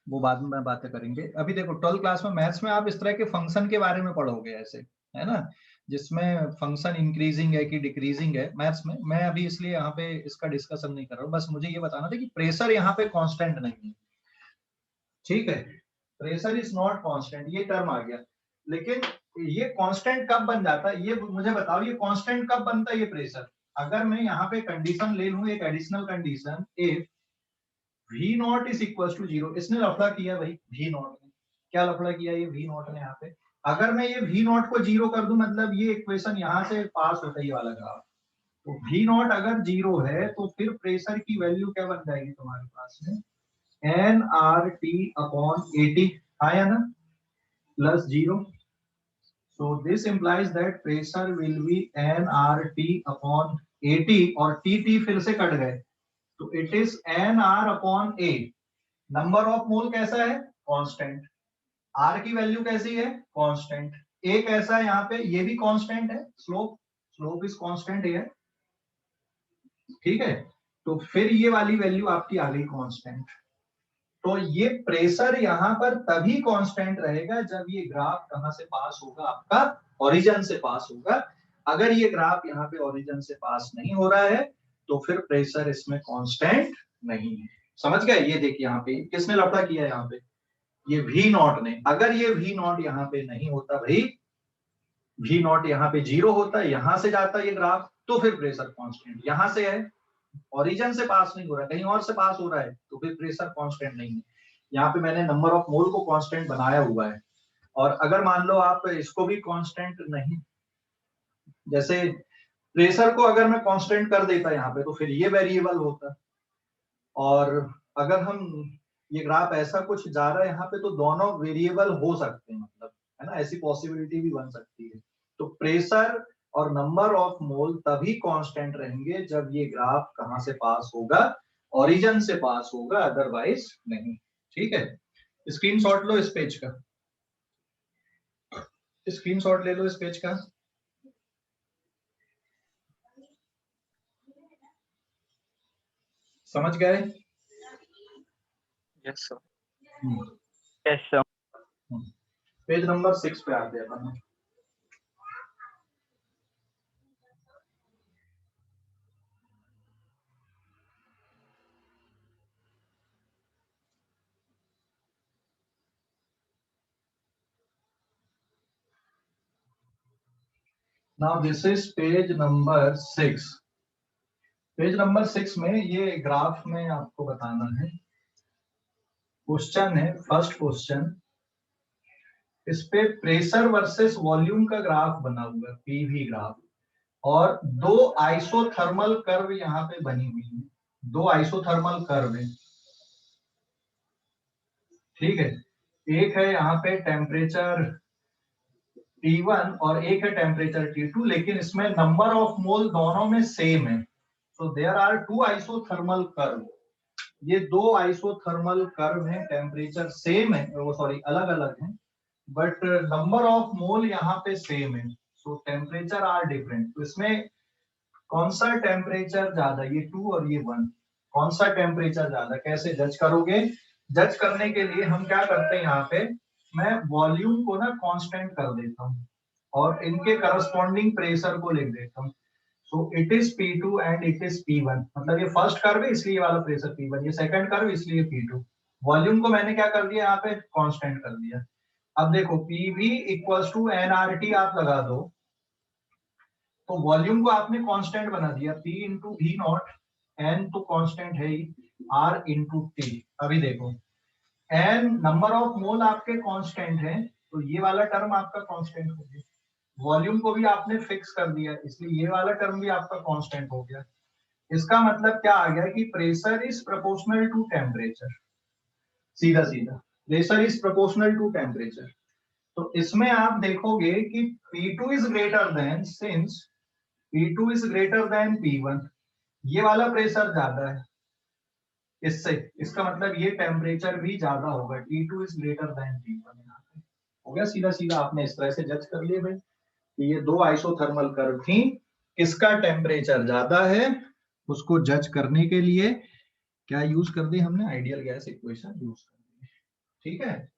वो बाद में बातें करेंगे। अभी देखो 12th क्लास में मैथ्स में आप इस तरह के फंक्शन के बारे में पढ़ोगे ऐसे, है ना, जिसमें फंक्शन इंक्रीजिंग है कि डिक्रीजिंग है मैथ्स में। मैं अभी इसलिए यहाँ पे इसका डिस्कशन नहीं कर रहा हूँ, बस मुझे ये बताना था कि प्रेशर यहाँ पे कांस्टेंट नहीं है। ठीक है, प्रेशर इज नॉट कांस्टेंट, ये टर्म आ गया। लेकिन ये कांस्टेंट कब बन जाता है, ये मुझे बताओ, ये कांस्टेंट कब बनता है ये प्रेशर? अगर मैं यहाँ पे कंडीशन ले लूं, एक additional condition, if V naught is equal to 0। इसने लफड़ा किया भाई, V नॉट ने क्या लफड़ा किया? ये V नॉट ने यहाँ पे, अगर मैं ये V नॉट को 0 कर दूं, मतलब ये इक्वेशन यहाँ से पास होता ही वाला ग्राफ। तो V नॉट अगर 0 है तो फिर प्रेशर की वैल्यू क्या बन जाएगी तुम्हारे पास में? nRT अपॉन 80 आया ना, plus 0। So this implies that pressure will be nRT upon 80 और TT फिर से कट गए, तो it is nR upon A। Number of मोल कैसा है? कांस्टेंट। R की वैल्यू कैसी है? कांस्टेंट। A कैसा है यहाँ पे? ये भी कांस्टेंट है। स्लोप इज कांस्टेंट है। ठीक है, तो फिर ये वाली वैल्यू आपकी आ गई कांस्टेंट। तो ये प्रेशर यहाँ पर तभी कांस्टेंट रहेगा जब ये ग्राफ कहां से पास होगा? आपका ओरिजिन से पास होगा। अगर ये ग्राफ यहाँ पे ओरिजिन से पास नहीं हो रहा है तो फिर प्रेशर इसमें कांस्टेंट नहीं है। समझ गए? ये देखिए यहाँ पे किसने लफड़ा किया है, यहाँ पे ये V नॉट ने। अगर ये V नॉट यहाँ पे नहीं होता भाई, V नॉट यहाँ पे 0 होता, यहां से जाता ये ग्राफ, तो फिर प्रेशर कांस्टेंट। यहां से है, ओरिजिन से पास नहीं हो रहा है, कहीं और से पास हो रहा है, तो फिर प्रेशर कांस्टेंट नहीं है। यहाँ पे मैंने नंबर ऑफ मोल को कांस्टेंट बनाया हुआ है। और अगर मान लो आप इसको भी कांस्टेंट नहीं, जैसे प्रेशर को अगर मैं कांस्टेंट कर देता यहाँ पे, तो फिर ये वेरिएबल होता। और अगर हम ये ग्राफ ऐसा कुछ जा रहा है यहाँ पे, तो दोनों वेरिएबल हो सकते हैं, मतलब है ना, ऐसी पॉसिबिलिटी भी बन सकती है। तो प्रेशर और नंबर ऑफ मोल तभी कांस्टेंट रहेंगे जब ये ग्राफ कहां से पास होगा? ओरिजिन से पास होगा, अदरवाइज नहीं। ठीक है, स्क्रीनशॉट लो इस पेज का, स्क्रीनशॉट ले लो इस पेज का। समझ गए? Yes sir. Yes sir. Page number 6 पे आते हैं। Now this is page number 6। Page number 6 में ये ग्राफ में आपको बताना है। क्वेश्चन है, फर्स्ट क्वेश्चन, इस पे प्रेशर वर्सेस वॉल्यूम का ग्राफ बना हुआ है, पीवी ग्राफ, और दो आइसोथर्मल कर्व यहाँ पे बनी हुई है, दो आइसोथर्मल कर्व है, ठीक है। एक है यहाँ पे टेम्परेचर T1 और एक है टेम्परेचर T2, लेकिन इसमें नंबर ऑफ मोल दोनों में सेम है। So there are two isothermal curve, ये दो आइसोथर्मल कर्व हैं, टेम्परेचर सेम है, वो सॉरी अलग अलग हैं, बट नंबर ऑफ मोल यहाँ पे सेम है, सो टेम्परेचर आर डिफरेंट। तो इसमें कौन सा टेम्परेचर ज्यादा, ये 2 और ये 1, कौन सा टेम्परेचर ज्यादा, कैसे जज करोगे? जज करने के लिए हम क्या करते हैं, यहाँ पे मैं वॉल्यूम को ना कांस्टेंट कर देता हूँ और इनके करस्पॉन्डिंग प्रेशर को लिख देता हूँ। So it is P2 and it is P1, मतलब ये फर्स्ट कर्व है इसलिए ये वाला प्रेशर P1, ये सेकंड कर्व इसलिए P2। वॉल्यूम को मैंने क्या कर दिया, यहाँ पे कांस्टेंट कर दिया। अब देखो PV इक्वल्स टू nRT आप लगा दो, तो वॉल्यूम को आपने कांस्टेंट बना दिया, P into V not, N तो कांस्टेंट है ही, R इंटू T। अभी देखो N नंबर ऑफ मोल आपके कांस्टेंट है, तो ये वाला टर्म आपका कांस्टेंट हो गया। वॉल्यूम को भी आपने फिक्स कर दिया, इसलिए ये वाला टर्म भी आपका कांस्टेंट हो गया। इसका मतलब क्या आ गया कि pressure is proportional to temperature, सीधा सीधा pressure is proportional to temperature. तो इसमें आप देखोगे कि P2 is greater than, since P2 is greater than P1, ये वाला प्रेशर ज्यादा है इससे, इसका मतलब ये टेम्परेचर भी ज्यादा होगा, T2 is greater than T1। यहाँ पे हो गया, सीधा सीधा आपने इस तरह से जज कर लिए भाई कि ये दो आइसोथर्मल कर्व थी, किसका टेम्परेचर ज्यादा है उसको जज करने के लिए क्या यूज कर दी हमने, आइडियल गैस इक्वेशन यूज कर दी, ठीक है।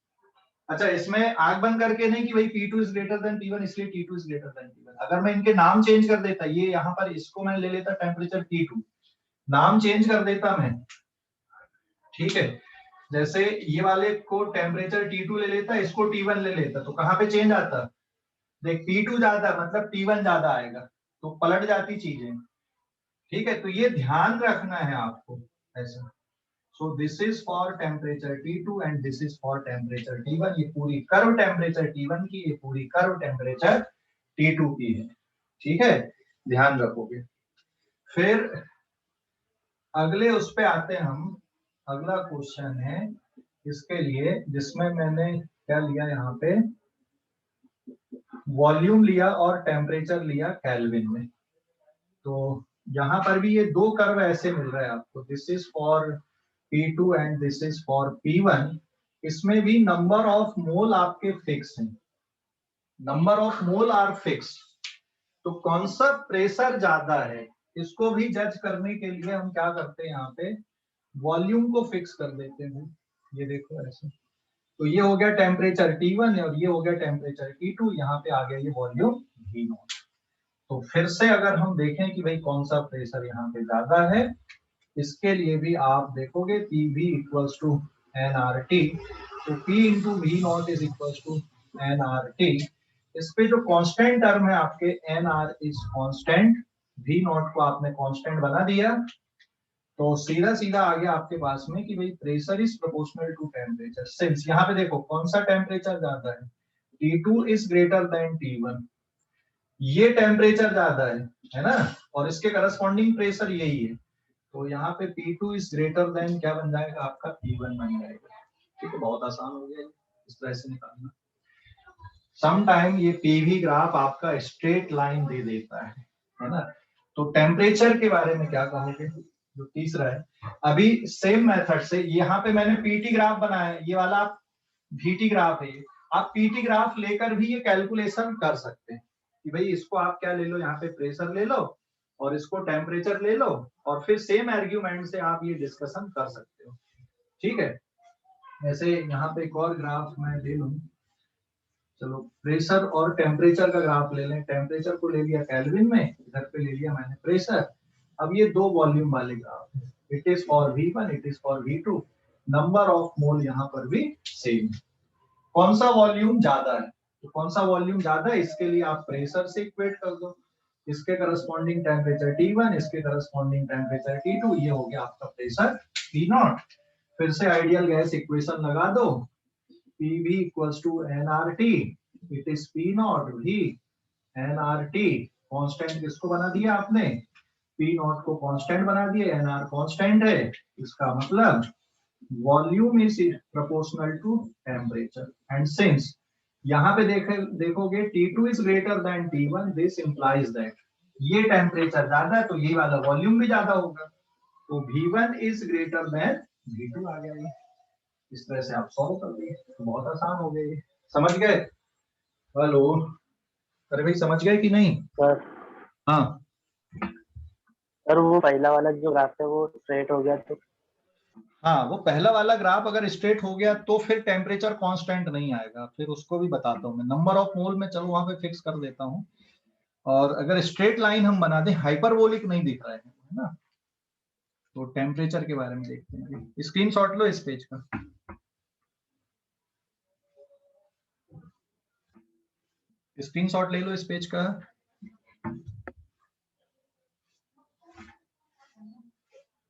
अच्छा, इसमें आंख बंद करके नहीं कि भाई P2 is greater than P1 इसलिए T2 is greater than P1, अगर मैं इनके नाम चेंज कर देता, ये यहाँ पर इसको मैं ले लेता टेम्परेचर T2, नाम चेंज कर देता मैं, ठीक है। जैसे ये वाले को टेम्परेचर T2 ले लेता, इसको T1 ले लेता, तो कहाँ पे चेंज आता, देख P2 ज्यादा मतलब T1 ज्यादा आएगा, तो पलट जाती चीजें, ठीक है। तो ये ध्यान रखना है आपको ऐसा। सो this is for temperature T2 and this is for temperature T1, ये पूरी कर्व टेम्परेचर T1 की, ये पूरी कर्व टेम्परेचर T2 की है, ठीक है, ध्यान रखोगे। फिर अगले उस पे आते हैं हम, अगला क्वेश्चन है इसके लिए, जिसमें मैंने क्या लिया, यहाँ पे वॉल्यूम लिया और टेम्परेचर लिया केल्विन में। तो यहाँ पर भी ये दो कर्व ऐसे मिल रहा है आपको, this is for P2 and this is for P1। इसमें भी नंबर ऑफ मोल आपके फिक्स हैं, number of mole are fix. तो कौन सा प्रेशर ज्यादा है इसको भी जज करने के लिए हम क्या करते हैं, यहाँ पे वॉल्यूम को फिक्स कर देते हैं। ये देखो ऐसे, तो ये हो गया टेम्परेचर T1 और ये हो गया टेम्परेचर T2, यहाँ पे आ गया ये वॉल्यूम V नॉट। तो फिर से अगर हम देखें कि भाई कौन सा प्रेशर यहाँ पे ज्यादा है, इसके लिए भी आप देखोगे PV इक्वल्स टू nRT, तो P into V naught is equals to nRT। इस पे जो कांस्टेंट टर्म है आपके nR is constant, V naught को आपने कांस्टेंट बना दिया, तो सीधा सीधा आ गया आपके पास में कि भाई pressure is proportional to temperature. Since यहाँ पे देखो कौन सा टेम्परेचर ज्यादा है, T2 is greater than T1, ये टेम्परेचर ज्यादा है ना, और इसके करस्पॉन्डिंग प्रेशर यही है, तो यहाँ पे P2 इज ग्रेटर देन क्या बन जाएगा आपका, P1 बन जाएगा, ठीक है। बहुत आसान हो गया इस तरह से निकालना। सम टाइम ये PV ग्राफ आपका स्ट्रेट लाइन दे देता है ना। तो टेम्परेचर के बारे में क्या कहोगे, जो तीसरा है, अभी सेम मेथड से यहाँ पे मैंने PT ग्राफ बनाया है, ये वाला VT ग्राफ है, आप PT ग्राफ लेकर भी ये कैलकुलेशन कर सकते हैं कि भाई इसको आप क्या ले लो, यहाँ पे प्रेशर ले लो और इसको टेम्परेचर ले लो, और फिर सेम आर्ग्यूमेंट से आप ये डिस्कशन कर सकते हो, ठीक है। ऐसे यहाँ पे एक और ग्राफ मैं ले लूं, चलो प्रेशर और टेम्परेचर का ग्राफ ले लें, टेम्परेचर को ले लिया केल्विन में, इधर पे ले लिया मैंने प्रेशर। अब ये दो वॉल्यूम वाले ग्राफ है, it is for V1 it is for V2, number of मोल यहाँ पर भी सेम। कौन सा वॉल्यूम ज्यादा है, तो कौन सा वॉल्यूम ज्यादा है इसके लिए आप प्रेशर से इक्वेट कर दो, इसके करस्पॉन्डिंग टेम्परेचर T1, इसके करस्पॉन्डिंग टेम्परेचर T2, ये हो गया आपका प्रेशर P0। फिर से आइडियल गैस इक्वेशन लगा दो, PV equals to nRT, it is P naught V nRT। Constant किसको बना दिया आपने, P नॉट को कांस्टेंट बना दिया, nR कांस्टेंट है, इसका मतलब volume is proportional to temperature. And since यहाँ पे देखोगे T2 is greater than T1, this implies that ये टेम्परेचर ज्यादा है तो ये वाला वॉल्यूम भी ज्यादा होगा, तो V1 is greater then V2 आ गया। ये इस तरह से आप सॉल्व कर दिए, तो बहुत आसान हो गया ये, समझ गए? हेलो, अरे भाई समझ गए कि नहीं? सर हाँ सर वो पहला वाला जो ग्राफ है वो स्ट्रेट हो गया तो हाँ, वो पहला वाला ग्राफ अगर स्ट्रेट हो गया तो फिर टेम्परेचर कांस्टेंट नहीं आएगा, फिर उसको भी बताता हूँ मैं। नंबर ऑफ मोल में चलो वहां पे फिक्स कर देता हूँ, और अगर स्ट्रेट लाइन हम बना दें, हाइपरबोलिक नहीं दिख रहा है ना, तो टेम्परेचर के बारे में देखते हैं। स्क्रीनशॉट लो इस पेज का, स्क्रीनशॉट ले लो इस पेज का।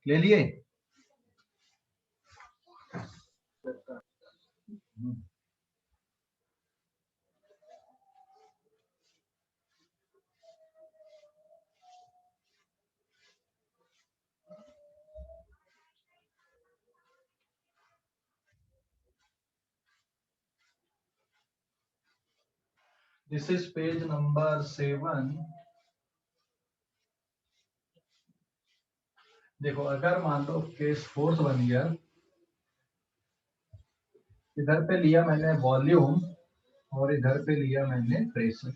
ले लिए? This is page number 7। देखो अगर मान लो केस फोर्थ बन गया, इधर पे लिया मैंने वॉल्यूम और इधर पे लिया मैंने प्रेशर,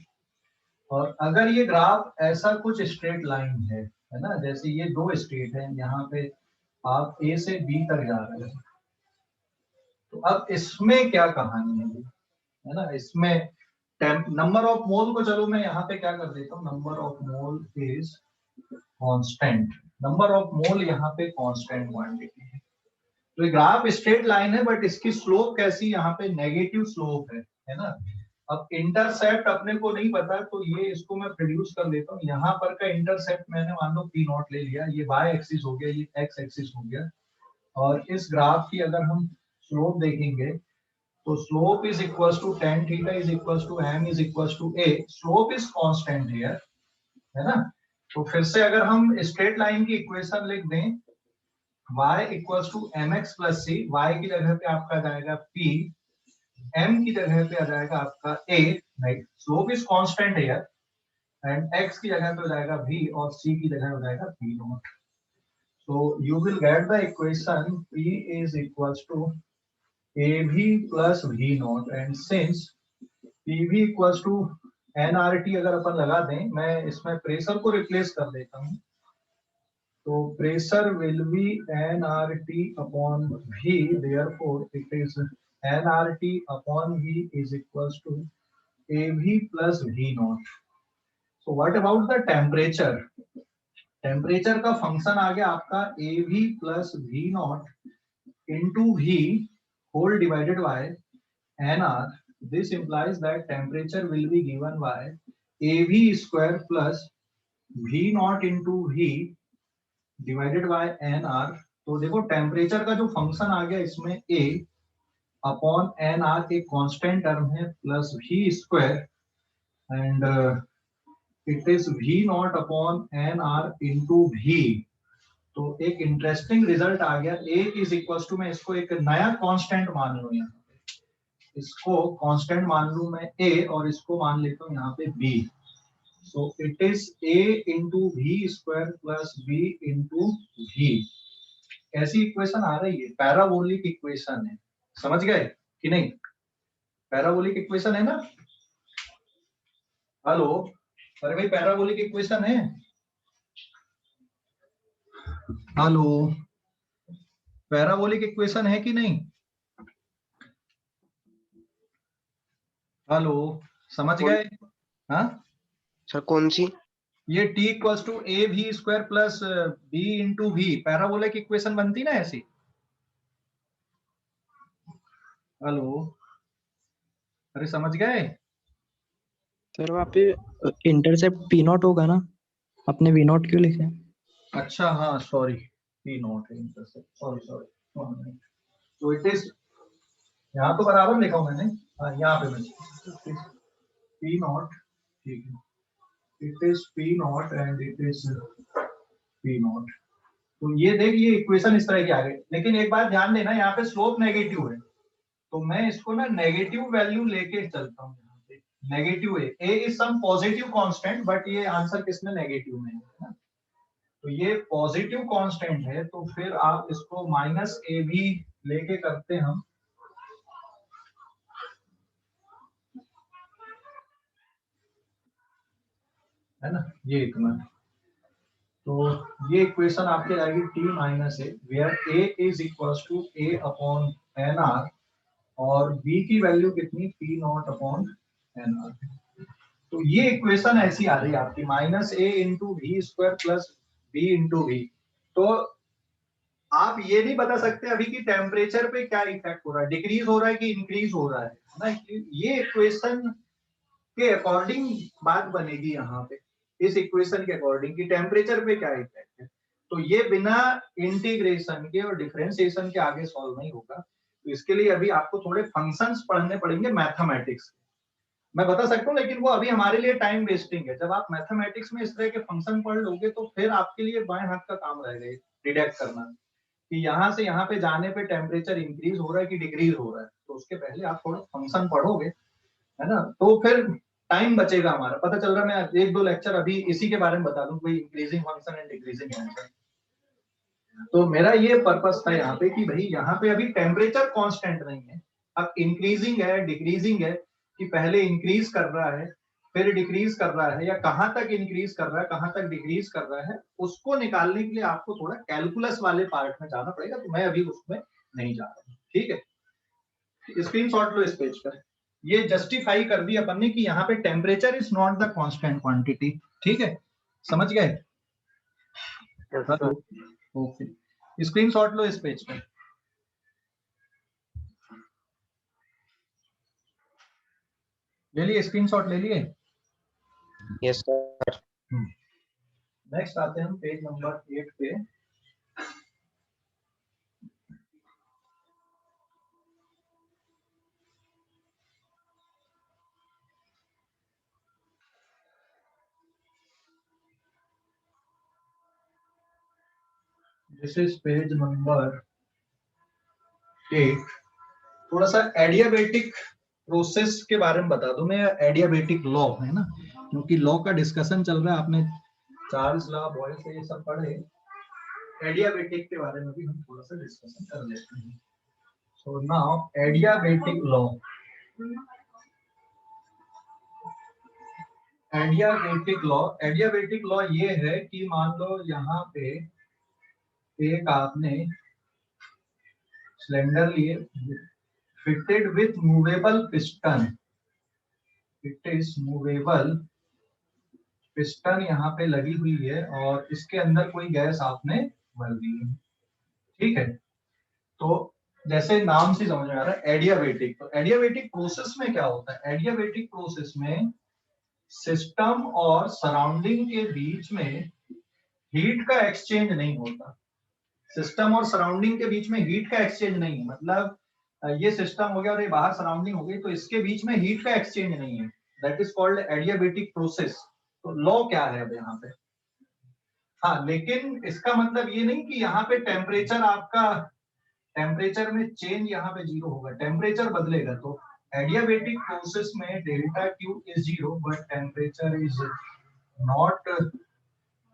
और अगर ये ग्राफ ऐसा कुछ स्ट्रेट लाइन है ना, जैसे ये दो स्टेट है, यहाँ पे आप A से B तक जा रहे हैं, तो अब इसमें क्या कहानी है ना, इसमें नंबर ऑफ मोल को चलो मैं यहाँ पे क्या कर देता हूँ, number of mole is constant. Number of मोल यहाँ पे कांस्टेंट क्वांटिटी है, तो ये ग्राफ स्ट्रेट लाइन है बट इसकी स्लोप कैसी, यहाँ पे नेगेटिव स्लोप है ना। अब इंटरसेप्ट अपने को नहीं पता, तो ये इसको मैं प्रोड्यूस कर देता हूँ। यहाँ पर का इंटरसेप्ट मैंने मान लो P नॉट ले लिया, ये y एक्सिस हो गया, ये x एक्सिस हो गया, और इस ग्राफ की अगर हम स्लोप देखेंगे तो slope is equals to tan theta is equals to m is equals to a, slope is constant here, है ना। तो फिर से अगर हम स्ट्रेट लाइन की इक्वेशन लिख दें, y equals to mx plus c, y की जगह पे आपका जाएगा p, m की जगह पे आ जाएगा आपका a, right, slope is constant here, and x की जगह पे हो जाएगा v और c की जगह हो जाएगा p not. So you will get the equation P is equals to AV plus V naught, and since PV equals to nRT अगर अपन लगा दें, मैं इसमें प्रेशर को रिप्लेस कर देता हूँ, तो pressure will be nRT upon V, therefore it is nRT upon V is equals to AV plus V naught। So what about the temperature? Temperature का फंक्शन आ गया आपका AV plus V naught into V whole divided by NR। This implies that temperature will be given by AV square plus V naught into V divided by NR। तो देखो temperature का जो function आ गया इसमें A अपॉन NR एक constant term है, plus V square and it is V not upon NR into V। तो एक इंटरेस्टिंग रिजल्ट आ गया, A इज इक्वल टू, मैं इसको एक नया कांस्टेंट मान लूं, यहाँ पे इसको कांस्टेंट मान लूं मैं A, और इसको मान लेता हूँ यहाँ पे B। So it is A into V square plus B into V। ऐसी इक्वेशन आ रही है, पैराबोलिक इक्वेशन है, समझ गए कि नहीं? पैराबोलिक इक्वेशन है ना, हेलो, अरे भाई पैराबोलिक इक्वेशन है, हेलो, पैराबोलिक इक्वेशन है कि नहीं? हेलो, समझ गए? हाँ सर कौन सी? ये T equals to A V square plus B into V, parabolic equation बनती ना ऐसी। हेलो, अरे समझ गए? सर वहाँ पे इंटरसेप्ट पी नॉट होगा ना, अपने वी नॉट क्यों लिखे? अच्छा हाँ सॉरी, पी नॉट है इंटरसेप्ट, सॉरी सॉरी। तो इट इज यहाँ तो बराबर लिखा हूँ मैंने, हाँ यहाँ पे मैं पी नॉट, ठीक है, it is P not and it is P not. तो ये देख, ये इक्वेशन इस तरह की आ गई, लेकिन एक बात ध्यान देना, यहाँ पे स्लोप नेगेटिव है, तो मैं इसको ना नेगेटिव वैल्यू लेके चलता हूँ। यहाँ पे नेगेटिव है, A is some positive constant, but ये आंसर किसमें नेगेटिव में है ना, तो ये पॉजिटिव कांस्टेंट है, तो फिर आप इसको माइनस ए भी लेके करते हम, है ना, ये इतना। तो ये इक्वेशन आपके आएगी t minus A, where a is equal to a upon N R, और b की वैल्यू कितनी, p naught upon N R. तो ये इक्वेशन ऐसी आ रही है आपकी, minus A into V square plus B into V. तो आप ये नहीं बता सकते अभी कि टेम्परेचर पे क्या इफेक्ट हो रहा है, डिक्रीज हो रहा है कि इंक्रीज हो रहा है ना, ये इक्वेशन के अकॉर्डिंग बात बनेगी यहाँ पे, इस इक्वेशन के अकॉर्डिंग कि टेम्परेचर पे क्या इफेक्ट है। तो ये बिना इंटीग्रेशन के और डिफरेंशिएशन के आगे सॉल्व नहीं होगा। तो इसके लिए अभी आपको थोड़े फंक्शंस पढ़ने पड़ेंगे मैथमेटिक्स, मैं बता सकता हूँ, लेकिन वो अभी हमारे लिए टाइम वेस्टिंग है। जब आप मैथमेटिक्स में इस तरह के फंक्शन पढ़ लोगे तो फिर आपके लिए बाएं हाथ का काम रहेगा डिडक्ट करना, कि यहाँ से यहाँ पे जाने पे टेम्परेचर इंक्रीज हो रहा है कि डिक्रीज हो रहा है। तो उसके पहले आप थोड़ा फंक्शन पढ़ोगे, है ना, तो फिर टाइम बचेगा हमारा। पता चल रहा है, मैं एक दो लेक्चर अभी इसी के बारे में बता दूं, कोई increasing function and decreasing function. तो मेरा ये पर्पस था यहाँ पे कि भाई यहाँ पे अभी टेम्परेचर कांस्टेंट नहीं है, अब इंक्रीजिंग है डिक्रीजिंग है, कि पहले इंक्रीज कर रहा है फिर डिक्रीज कर रहा है, या कहाँ तक इंक्रीज कर रहा है कहाँ तक डिक्रीज कर रहा है, उसको निकालने के लिए आपको थोड़ा कैलकुलस वाले पार्ट में जाना पड़ेगा। तो मैं अभी उसमें नहीं जा रहा हूँ, ठीक है। स्क्रीनशॉट लो इस पेज पर, ये जस्टिफाई कर दी अपन ने कि यहाँ पे temperature is not the constant quantity, ठीक है, समझ गए? ओके, स्क्रीनशॉट लो इस पेज पे, ले लिए स्क्रीनशॉट, ले लिए? Yes sir. नेक्स्ट आते हैं हम पेज नंबर 8 पे। This is page number 8। थोड़ा सा एडियाबेटिक प्रोसेस के बारे में बता दूं मैं, एडियाबेटिक लॉ है ना, क्योंकि लॉ का डिस्कशन चल रहा है, आपने चार्ल्स लॉ बॉयल से ये सब पढ़े, एडियाबेटिक के बारे में भी हम थोड़ा सा डिस्कशन कर लेते हैं। So now adiabatic law, adiabatic law ये है कि मान लो यहाँ पे एक आपने सिलेंडर लिए, fitted with movable piston, it is movable piston यहाँ पे लगी हुई है, और इसके अंदर कोई गैस आपने भर दी है, ठीक है। तो जैसे नाम से समझ में आ रहा है एडियाबेटिक, तो एडियाबेटिक प्रोसेस में क्या होता है, एडियाबेटिक प्रोसेस में सिस्टम और सराउंडिंग के बीच में हीट का एक्सचेंज नहीं होता, सिस्टम और सराउंडिंग के बीच में हीट का एक्सचेंज नहीं है, मतलब ये सिस्टम हो गया और ये बाहर सराउंडिंग हो गई, तो इसके बीच में हीट का एक्सचेंज नहीं है, that is called adiabatic process. तो लॉ क्या है अब यहाँ पे, हाँ, लेकिन इसका मतलब ये नहीं कि यहाँ पे टेम्परेचर आपका, टेम्परेचर में चेंज यहाँ पे जीरो होगा, टेम्परेचर बदलेगा। तो एडियाबेटिक प्रोसेस में delta Q is zero but temperature is not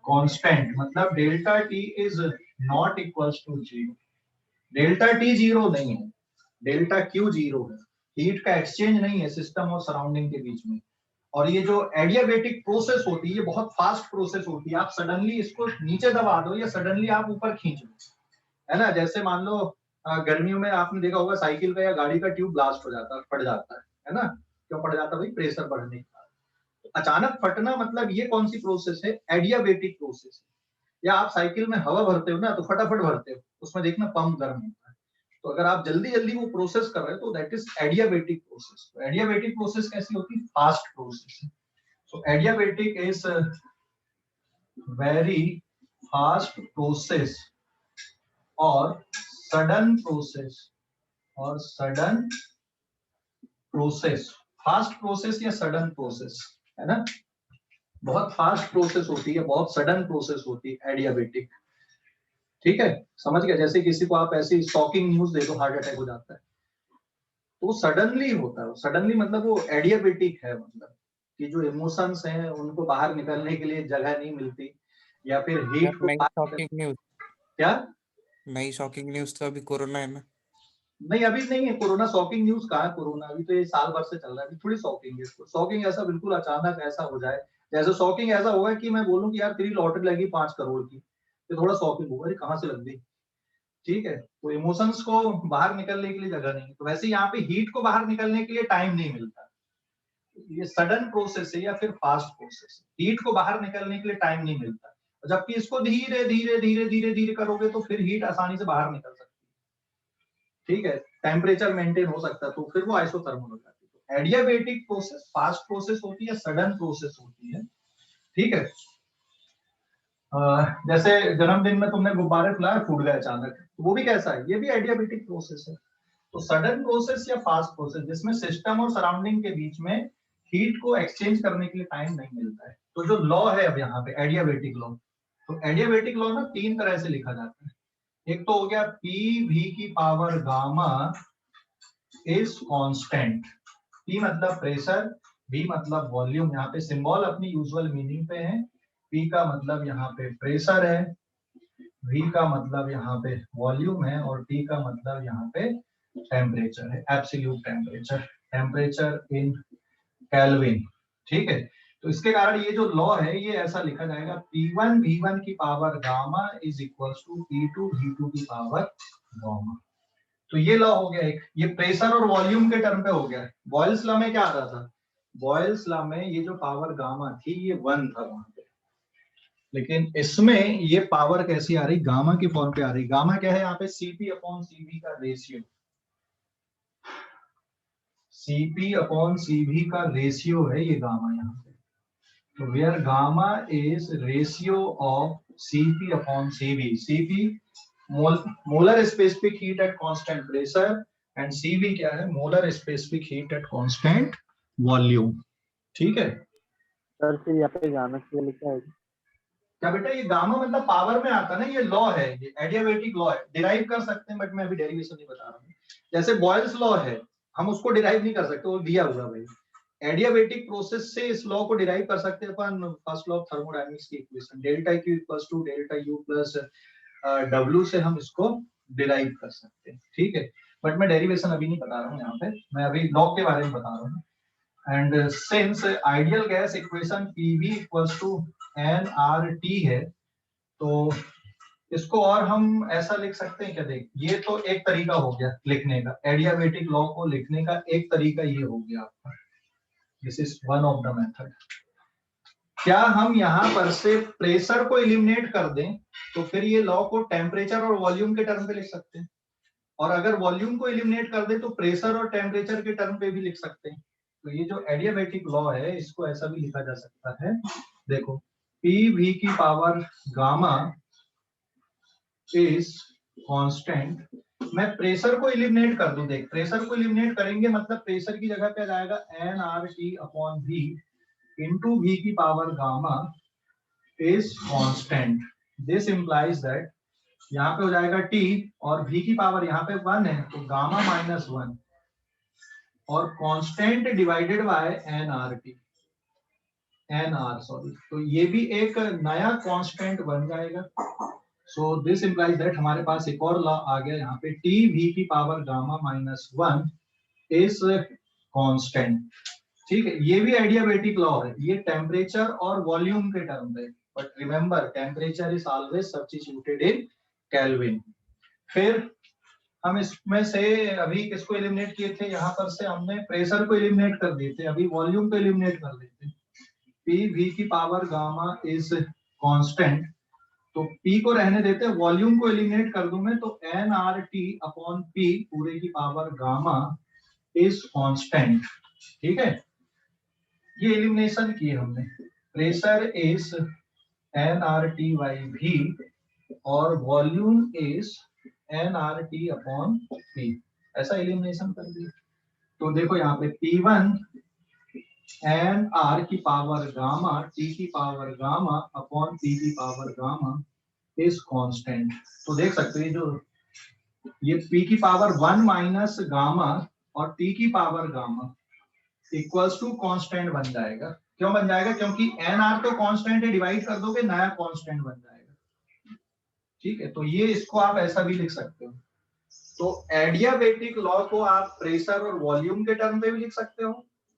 constant, मतलब delta T is not equals to zero, delta T zero नहीं है, डेल्टा क्यू जीरो है, हीट का एक्सचेंज नहीं है सिस्टम और सराउंडिंग के बीच में। और ये जो एडियाबेटिक प्रोसेस होती है ये बहुत फास्ट प्रोसेस होती है, आप सडनली इसको नीचे दबा दो या सडनली आप ऊपर खींच लो, है ना। जैसे मान लो गर्मियों में आपने देखा होगा साइकिल का या गाड़ी का ट्यूब ब्लास्ट हो जाता है, फट जाता है ना, क्यों फट जाता है भाई, प्रेशर बढ़ने का। तो अचानक फटना मतलब ये कौन सी प्रोसेस है, एडियाबेटिक प्रोसेस है। या आप साइकिल में हवा भरते हो ना, तो फटाफट भरते हो, उसमें देखना पंप गर्म होता है, तो अगर आप जल्दी जल्दी वो प्रोसेस कर रहे हो तो दैट इज एडियाबेटिक प्रोसेस। तो एडियाबेटिक प्रोसेस कैसी होती है, fast process. So adiabatic is very fast process और सडन प्रोसेस, और सडन प्रोसेस, फास्ट प्रोसेस या सडन प्रोसेस, है ना, बहुत फास्ट प्रोसेस होती है, बहुत सडन प्रोसेस होती है एडियाबेटिक। ठीक है, समझ गया? जैसे किसी को आप ऐसी शॉकिंग न्यूज दे दो, हार्ट अटैक हो जाता है, तो वो सडनली होता है। सडनली मतलब वो एडियाबेटिक है, मतलब कि जो इमोशंस हैं उनको बाहर निकलने के लिए जगह नहीं मिलती, या फिर हीट को नई बाहर शॉकिंग न्यूज, क्या? नई शॉकिंग न्यूज तो अभी कोरोना है ना। नहीं, अभी नहीं है कोरोना। शॉकिंग न्यूज कहाँ है कोरोना? अभी तो ये साल भर से चल रहा है, अभी थोड़ी शॉकिंग है। शॉकिंग ऐसा बिल्कुल अचानक ऐसा हो जाए, जैसे शॉकिंग ऐसा होगा कि मैं बोलूं कि यार तेरी लॉटरी लगी 5 करोड़ की, तो थोड़ा शॉकिंग होगा, अरे कहाँ से लग गई। ठीक है, तो इमोशंस को बाहर निकलने के लिए जगह नहीं है। तो वैसे यहाँ पे हीट को बाहर निकलने के लिए टाइम नहीं मिलता। ये सडन प्रोसेस है या फिर फास्ट प्रोसेस है, हीट को बाहर निकलने के लिए टाइम नहीं मिलता। जबकि इसको धीरे धीरे धीरे धीरे धीरे करोगे तो फिर हीट आसानी से बाहर निकल सकती है। ठीक है, टेम्परेचर मेंटेन हो सकता है, तो फिर वो आइसोथर्मल हो जाती है। तो एडियाबेटिक प्रोसेस फास्ट प्रोसेस होती है, सडन प्रोसेस होती है। ठीक है, जैसे जन्मदिन में तुमने गुब्बारे फुलाए, फूट गए अचानक, तो वो भी कैसा है? ये भी एडियाबेटिक प्रोसेस है। तो सडन प्रोसेस या फास्ट प्रोसेस जिसमें सिस्टम और सराउंडिंग के बीच में हीट को एक्सचेंज करने के लिए टाइम नहीं मिलता है। तो जो लॉ है अब यहाँ पे एडियाबेटिक लॉ, तो एडियाबेटिक लॉ ना 3 तरह से लिखा जाता है। एक तो हो गया पी वी की power gamma is constant. P मतलब प्रेशर, वी मतलब वॉल्यूम, यहाँ पे सिंबल अपनी यूजुअल मीनिंग पे है। पी का मतलब यहाँ पे प्रेशर है, वी का मतलब यहाँ पे वॉल्यूम है, और टी का मतलब यहाँ पे टेम्परेचर है, absolute temperature, temperature in kelvin. ठीक है, तो इसके कारण ये जो लॉ है ये ऐसा लिखा जाएगा, P1 V1 की power gamma is equals to P2 V2 की पावर गामा। तो ये लॉ हो गया एक, ये प्रेशर और वॉल्यूम के टर्म पे हो गया। बॉयल्स लॉ में क्या आ रहा था? बॉयल्स लॉ में ये जो पावर गामा थी ये 1 था वहां पे, लेकिन इसमें ये पावर कैसी आ रही? गामा की फॉर्म पे आ रही। गामा क्या है यहाँ पे? Cp अपॉन Cv का रेशियो, Cp अपॉन Cv का रेशियो है ये गामा यहाँ पे। तो where gamma is ratio of Cp upon Cv। Cp molar specific heat at constant pressure, and Cv क्या है? Molar specific heat at constant volume. ठीक है, सर फिर यहाँ पे गामा क्या लिखा है? क्या बेटा? ये गामा मतलब पावर में आता है ना, ये लॉ है, ये एडियाबेटिक लॉ है। डिराइव कर सकते हैं बट मैं अभी डेरिवेशन नहीं बता रहा हूँ। जैसे बॉयल्स लॉ है, हम उसको डिराइव नहीं कर सकते, वो दिया हुआ भाई। एडियाबेटिक प्रोसेस से इस लॉ को डिराइव कर सकते हैं अपन, फर्स्ट लॉ ऑफ थर्मोडायनामिक्स की equation delta Q equals to delta U plus W से हम इसको डिराइव कर सकते हैं। ठीक है, बट मैं डेरिवेशन अभी नहीं बता रहा हूँ यहाँ पे, मैं अभी लॉ के बारे में बता रहा हूँ। And since ideal gas equation PV equals to nRT है, तो इसको और हम ऐसा लिख सकते हैं क्या? देख, ये तो एक तरीका हो गया लिखने का, एडियाबेटिक लॉ को लिखने का एक तरीका ये हो गया आपका। This is one of the method. क्या हम यहाँ पर से प्रेशर को एलिमिनेट कर दें तो फिर ये लॉ को टेम्परेचर और वॉल्यूम के टर्म पे लिख सकते हैं, और अगर वॉल्यूम को एलिमिनेट कर दे तो प्रेशर और टेम्परेचर के टर्म पे भी लिख सकते हैं। तो ये जो एडियाबेटिक लॉ है इसको ऐसा भी लिखा जा सकता है, देखो, PV की पावर गामा इज कांस्टेंट। मैं प्रेशर को एलिमिनेट कर दूं, देख प्रेशर को एलिमिनेट करेंगे मतलब प्रेशर की जगह पे आ जाएगा nRT upon V into V की power gamma is constant. This implies that यहाँ पे हो जाएगा T, और V की पावर यहाँ पे 1 है तो गामा माइनस 1, और constant divided by NR sorry, तो ये भी एक नया कांस्टेंट बन जाएगा। सो दिस इंप्लाइज दैट हमारे पास एक और लॉ आ गया यहाँ पे, T V की power gamma minus 1 is constant. ठीक है, ये भी एडियाबेटिक लॉ है, ये टेम्परेचर और वॉल्यूम के टर्म है, but remember temperature is always substituted in kelvin. फिर हम इसमें से अभी किसको एलिमिनेट किए थे? यहाँ पर से हमने प्रेशर को एलिमिनेट कर दिए थे, अभी वॉल्यूम को एलिमिनेट कर देते हैं। PV की पावर गामा इज कांस्टेंट, तो P को रहने देते हैं, वॉल्यूम को एलिमिनेट कर दूं मैं तो nRT अपॉन P पूरे की पावर गामा इज कांस्टेंट। ठीक है, ये एलिमिनेशन की हमने। Pressure is nRT by V और volume is nRT upon P, ऐसा एलिमिनेशन कर दिया। तो देखो यहाँ पे P1 एन आर की पावर गामा टी की पावर गामा अपॉन पी की पावर गामा इज कांस्टेंट। तो देख सकते हैं जो ये p की पावर 1 माइनस गामा और t की power gamma equals to constant बन जाएगा। क्यों बन जाएगा? क्योंकि एन आर तो कांस्टेंट है, डिवाइड कर दोगे नया कांस्टेंट बन जाएगा। ठीक है, तो ये इसको आप ऐसा भी लिख सकते हो। तो एडियाबेटिक लॉ को आप प्रेशर और वॉल्यूम के टर्म पे भी लिख सकते हो,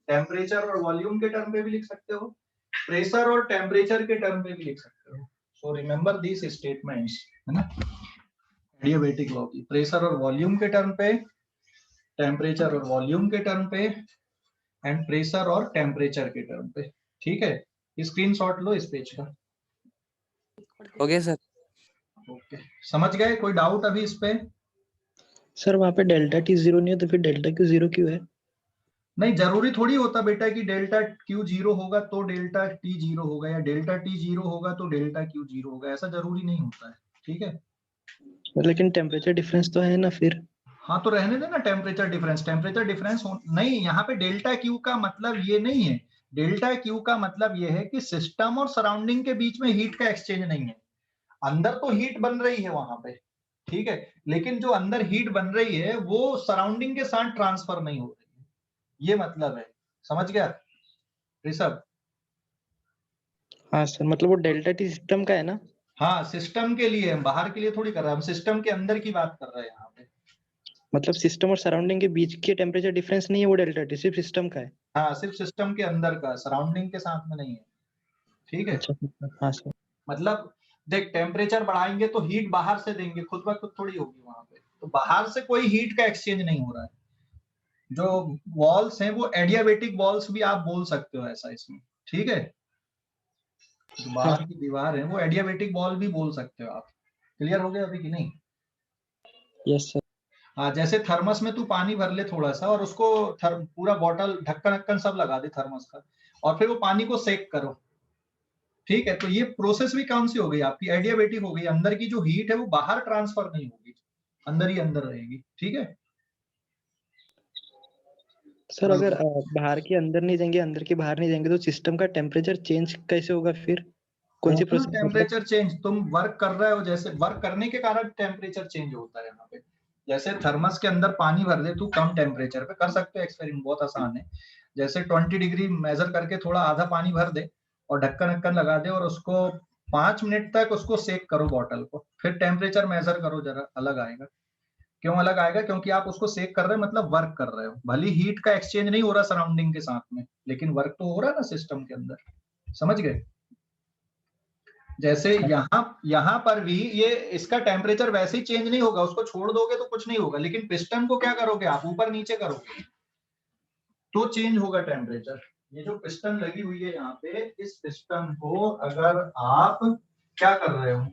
टेम्परेचर और वॉल्यूम के टर्म पे भी लिख सकते हो, प्रेशर और टेम्परेचर के टर्म पे भी लिख सकते हो। सो रिमेंबर दिस स्टेटमेंट्स, है ना, एडियाबेटिक लॉ की प्रेशर और वॉल्यूम के टर्म पे, टेम्परेचर और वॉल्यूम के टर्म पे, एंड प्रेशर और टेम्परेचर के टर्म पे। ठीक है, स्क्रीनशॉट लो इस पेज का। Okay sir. ओके, समझ गए? कोई डाउट अभी इस पे? सर वहाँ पे डेल्टा टी जीरो नहीं है तो फिर डेल्टा क्यू जीरो क्यों है? नहीं, जरूरी थोड़ी होता बेटा कि डेल्टा क्यू जीरो होगा तो डेल्टा टी जीरो होगा, या डेल्टा टी जीरो होगा तो डेल्टा क्यू जीरो होगा, ऐसा जरूरी नहीं होता है। ठीक है, लेकिन टेम्परेचर डिफरेंस तो है ना फिर। हाँ तो रहने देना टेम्परेचर डिफरेंस। टेम्परेचर डिफरेंस नहीं, यहाँ पे डेल्टा क्यू का मतलब ये नहीं है। डेल्टा क्यू का मतलब ये है कि सिस्टम और सराउंडिंग के बीच में हीट का एक्सचेंज नहीं है। अंदर तो हीट बन रही है वहां पे, ठीक है, लेकिन जो अंदर हीट बन रही है वो सराउंडिंग के साथ ट्रांसफर नहीं हो रही है, ये मतलब है। समझ गया ऋषभ? हाँ सर, मतलब वो डेल्टा टी सिस्टम का है ना। हाँ, सिस्टम के लिए, हम बाहर के लिए थोड़ी कर रहे हैं, हम सिस्टम के अंदर की बात कर रहे हैं यहाँ पे। मतलब सिस्टम और सराउंडिंग के बीच के टेम्परेचर डिफरेंस नहीं है वो डेल्टा टी, सिर्फ सिस्टम का है। हाँ, सिर्फ सिस्टम के अंदर का, सराउंडिंग के साथ में नहीं है। ठीक है, अच्छा। हाँ सर। मतलब देख, टेम्परेचर बढ़ाएंगे तो हीट बाहर से देंगे, खुद ब खुद थोड़ी होगी वहां पे, तो बाहर से कोई हीट का एक्सचेंज नहीं हो रहा है। जो वॉल्स हैं वो एडियाबेटिक वॉल्स भी आप बोल सकते हो ऐसा इसमें। ठीक है, जो बाहर की दीवार है वो एडियाबेटिक वॉल भी बोल सकते हो आप। क्लियर हो गया अभी कि नहीं? Yes sir. हाँ, जैसे थर्मस में तू पानी भर ले थोड़ा सा और उसको पूरा बॉटल ढक्कन ढक्कन सब लगा दे थर्मस का, और फिर वो पानी को सेक करो। ठीक है, तो ये प्रोसेस भी कौन सी हो गई आपकी? एडियाबेटिक हो गई। अंदर की जो हीट है वो बाहर ट्रांसफर नहीं होगी, अंदर ही अंदर रहेगी। ठीक है सर अगर बाहर के अंदर नहीं जाएंगे, अंदर के बाहर नहीं जाएंगे तो सिस्टम का टेम्परेचर चेंज कैसे होगा फिर? कौन सी प्रोसेस मतलब? टेम्परेचर चेंज, तुम वर्क कर रहे हो, जैसे वर्क करने के कारण टेम्परेचर चेंज होता है यहाँ पे। जैसे थर्मस के अंदर पानी भर दे तू कम टेम्परेचर पे, कर सकते हो एक्सपेरिमेंट, बहुत आसान है। जैसे 20 डिग्री मेजर करके थोड़ा आधा पानी भर दे और ढक्कन ढक्कन लगा दे और उसको 5 मिनट तक उसको सेक करो बॉटल को, फिर टेम्परेचर मेजर करो, जरा अलग आएगा। क्यों अलग आएगा? क्योंकि आप उसको सेक कर रहे हो, मतलब वर्क कर रहे हो। भले हीट का एक्सचेंज नहीं हो रहा सराउंडिंग के साथ में, लेकिन वर्क तो हो रहा है ना सिस्टम के अंदर। समझ गए? जैसे यहाँ पर भी ये इसका टेम्परेचर वैसे ही चेंज नहीं होगा, उसको छोड़ दोगे तो कुछ नहीं होगा, लेकिन पिस्टन को क्या करोगे आप? ऊपर नीचे करोगे तो चेंज होगा टेम्परेचर। ये जो पिस्टन लगी हुई है यहाँ पे, इस पिस्टन को अगर आप क्या कर रहे हो,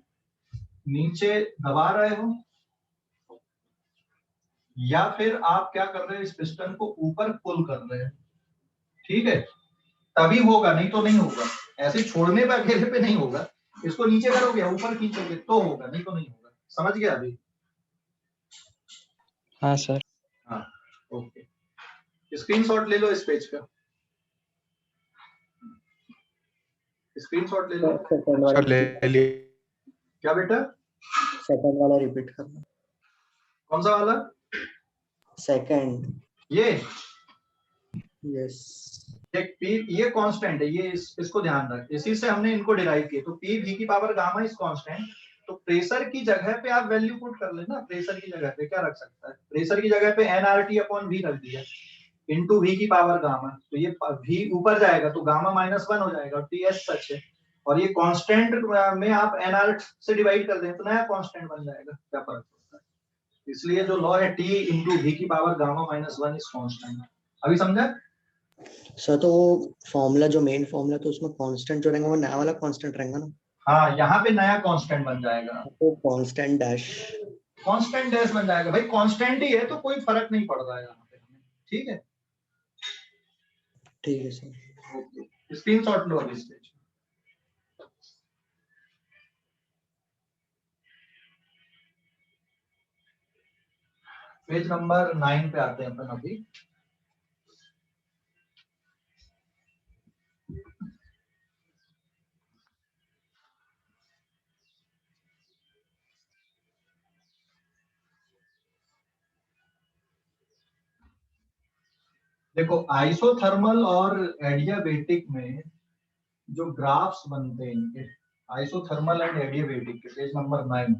नीचे दबा रहे हो, या फिर आप क्या कर रहे हो, इस पिस्टन को ऊपर पुल कर रहे हो, ठीक है, तभी होगा, नहीं तो नहीं होगा। ऐसे छोड़ने पे अकेले पे नहीं होगा, इसको नीचे करोगे ऊपर खींचोगे तो होगा, नहीं तो नहीं होगा। समझ गया अभी? हाँ सर। हाँ, ओके, स्क्रीनशॉट ले लो इस पेज का, स्क्रीनशॉट ले लो। सेकंड वाला सर ले लिए। क्या बेटा? सेकंड वाला रिपीट करना। कौन सा वाला? सेकंड। ये यस। देख, P ये कांस्टेंट है, ये इसको ध्यान रख, इसी से हमने इनको डिराइव किया। तो P V की पावर गामा इज कांस्टेंट, तो प्रेशर की जगह पे आप वैल्यू पुट कर लेना। प्रेशर की जगह पे क्या रख सकता है? प्रेशर की जगह पे nRT अपॉन V रख दिया इनटू V की पावर गामा, तो ये V ऊपर जाएगा तो गामा -1 हो जाएगा, और TS सच है, और ये कांस्टेंट में आप nR से डिवाइड कर दें तो नया कांस्टेंट बन जाएगा। क्या फर्क पड़ता है? इसलिए जो लॉ है T इंटू V की पावर गामा -1 इज कांस्टेंट। अभी समझा? सर तो वो फॉर्मूला जो मेन फॉर्मूला तो उसमें कांस्टेंट जो रहेगा वो नया वाला कांस्टेंट रहेगा ना? हाँ, यहाँ पे नया कांस्टेंट बन जाएगा, तो कांस्टेंट डैश। कांस्टेंट डैश बन जाएगा। भाई कांस्टेंट ही है तो कोई फर्क नहीं पड़ रहा है यहाँ पे हमें। ठीक है, ठीक है सर। ओके, स्क्रीनशॉट लो अभी इस पेज। पेज नंबर 9 पे आते हैं अपन अभी। देखो आइसोथर्मल और एडियाबेटिक में जो ग्राफ्स बनते हैं इनके, आइसोथर्मल एंड एडियाबेटिक के, page number 9,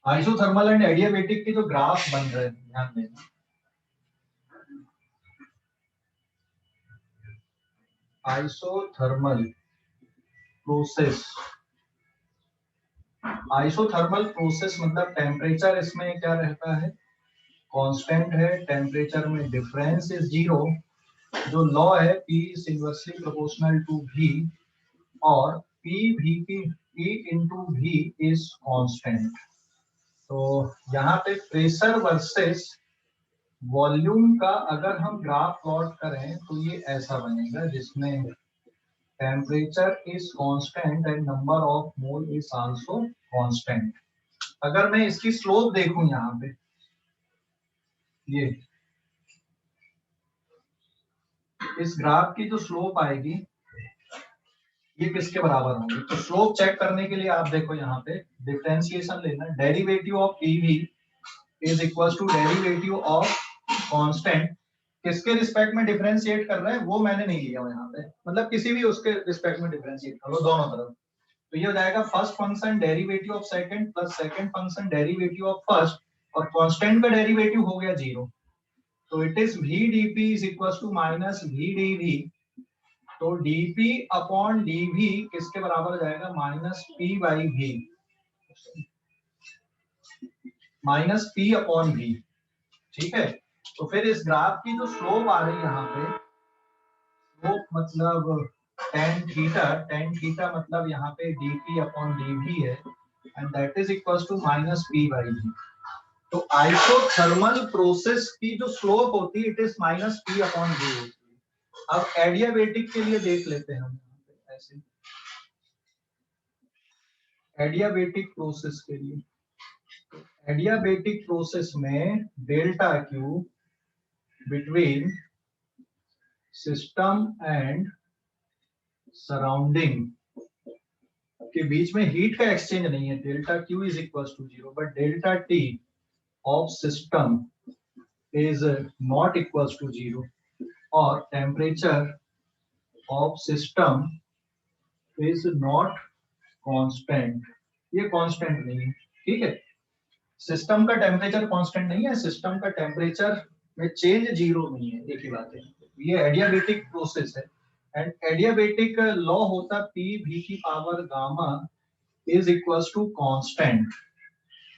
isothermal and adiabatic के जो ग्राफ बन रहे हैं, ध्यान देना। आइसोथर्मल प्रोसेस, आइसोथर्मल प्रोसेस मतलब टेम्परेचर इसमें क्या रहता है, कांस्टेंट है, टेम्परेचर में डिफरेंस इज जीरो, जो लॉ है P is inversely proportional to V, और P into V is constant. तो यहाँ पे प्रेशर वर्सेस वॉल्यूम का अगर हम ग्राफ प्लॉट करें तो ये ऐसा बनेगा, जिसमें temperature is constant and number of mole is also constant. अगर मैं इसकी स्लोप देखूं यहाँ पे, ये इस ग्राफ की जो स्लोप आएगी ये किसके बराबर होगी, तो स्लोप चेक करने के लिए आप देखो यहाँ पे डिफरेंशिएशन लेना, derivative of PV is equal to derivative of constant. किसके रिस्पेक्ट में डिफरेंशिएट कर रहे हैं वो मैंने नहीं लिया यहाँ पे, मतलब किसी भी उसके रिस्पेक्ट में डिफरेंशिएट कर लो दोनों तरफ। तो ये हो जाएगा first function derivative of second plus second function derivative of first, और कांस्टेंट का डेरिवेटिव हो गया जीरो, तो it is v dp is equal to minus v dv। तो dp अपॉन dv किसके बराबर हो जाएगा, minus p by v, minus p upon v। ठीक है, तो फिर इस ग्राफ की जो स्लोप आ रही है यहाँ पे, स्लोप मतलब tan थीटा मतलब यहाँ पे dp अपॉन dv है, and that is equal to minus p by v। तो आइसोथर्मल प्रोसेस की जो स्लोप होती है it is minus p upon v होती है। अब एडियाबेटिक के लिए देख लेते हैं हम ऐसे, एडियाबेटिक प्रोसेस के लिए, एडियाबेटिक प्रोसेस में delta Q between system and surrounding के बीच में हीट का एक्सचेंज नहीं है, delta Q is equal to zero, but delta T of system is not equal to zero, और temperature of system is not constant, ये constant नहीं है। ठीक है, सिस्टम का टेम्परेचर कांस्टेंट नहीं है, सिस्टम का टेम्परेचर में चेंज जीरो नहीं है, एक ही बात है। ये एडियाबेटिक प्रोसेस है, एंड एडियाबेटिक लॉ होता P v की power gamma is equal to constant.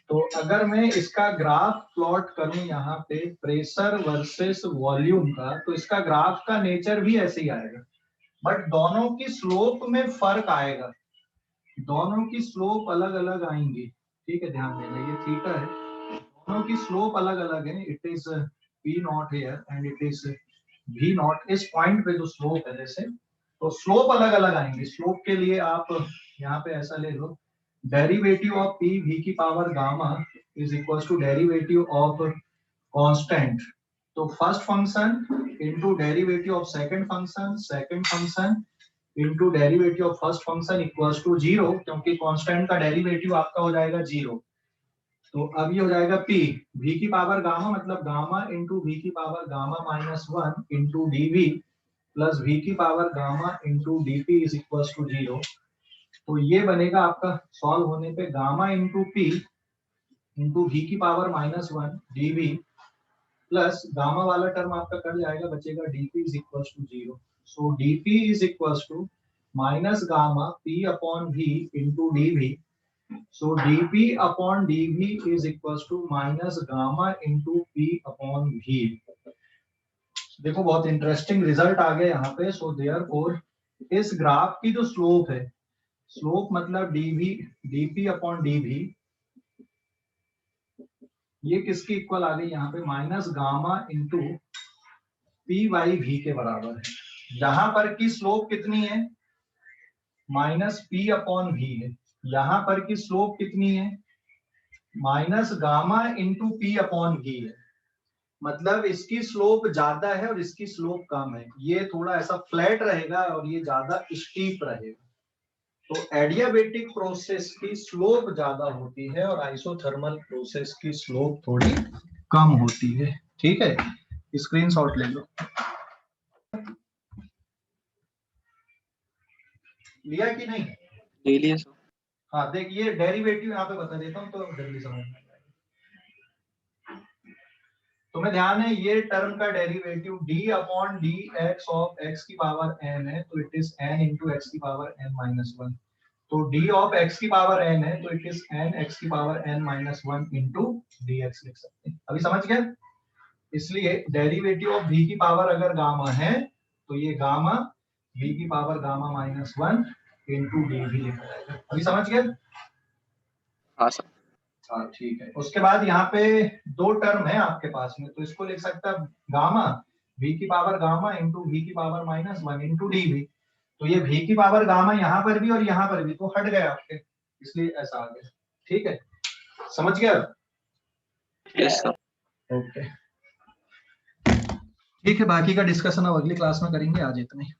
तो अगर मैं इसका ग्राफ प्लॉट करूं यहाँ पे प्रेशर वर्सेस वॉल्यूम का, तो इसका ग्राफ का नेचर भी ऐसे ही आएगा, बट दोनों की स्लोप में फर्क आएगा, दोनों की स्लोप अलग अलग आएंगी। ठीक है, ध्यान देना, ये थीटा है, दोनों की स्लोप अलग अलग है, it is P not here and it is V not, इस पॉइंट पे जो स्लोप है जैसे, तो स्लोप अलग अलग आएंगी। स्लोप के लिए आप यहाँ पे ऐसा ले लो, डेरिवेटिव ऑफ P v की power gamma is equal to derivative of constant, तो first function into derivative of second function into derivative of first function equals to zero, क्योंकि कांस्टेंट का डेरिवेटिव आपका हो जाएगा जीरो। तो अब ये हो जाएगा P v की पावर गामा मतलब गामा इंटू v की power gamma minus 1 into dv plus v की power gamma into dp is equal to zero. तो ये बनेगा आपका सॉल्व होने पे gamma into p into v की power minus 1 dv plus gamma वाला टर्म आपका कट जाएगा, बचेगा dp is equal to zero. So dp is equal to minus gamma p upon v into dv। So dp upon dv is equals to minus gamma into p upon v। देखो बहुत interesting result आ गया यहाँ पे। So therefore इस graph की जो slope है, slope मतलब dp अपॉन dv, ये किसकी इक्वल आ गई यहाँ पे, minus gamma into p by v के बराबर है। यहाँ पर की स्लोप कितनी है, माइनस p अपॉन v है, यहाँ पर की स्लोप कितनी है, minus gamma into P upon V है, मतलब इसकी स्लोप ज्यादा है और इसकी स्लोप कम है, ये थोड़ा ऐसा फ्लैट रहेगा और ये ज्यादा स्टीप रहेगा। तो एडियाबेटिक प्रोसेस की स्लोप ज्यादा होती है और आइसोथर्मल प्रोसेस की स्लोप थोड़ी कम होती है। ठीक है, स्क्रीनशॉट ले लो। लिया कि नहीं? ले लिए सर। हाँ देख, ये डेरिवेटिव यहाँ पे बता देता हूँ तो जल्दी समझ में आएगा। तुम्हें ध्यान है ये टर्म का derivative d upon D x of x की पावर n है, तो it is n into x की पावर n माइनस वन। तो d ऑफ x की पावर n है, तो इट इज n x की power n minus one into D x लिख सकते हैं। अभी समझ गए? इसलिए डेरिवेटिव ऑफ v की पावर अगर गामा है तो ये गामा v की power gamma minus one into D भी लिखा जाएगा। अभी समझ गए? हाँ सर। हाँ ठीक है। उसके बाद यहाँ पे दो टर्म है आपके पास में, तो इसको लिख सकता है गामा v की पावर गामा इंटू v की power minus one into D भी। तो ये v की पावर गामा यहाँ पर भी और यहाँ पर भी तो हट गए आपके, इसलिए ऐसा आ गया। ठीक है, समझ गया? Yes sir. ओके ठीक है, बाकी का डिस्कशन अब अगली क्लास में करेंगे, आज इतना ही।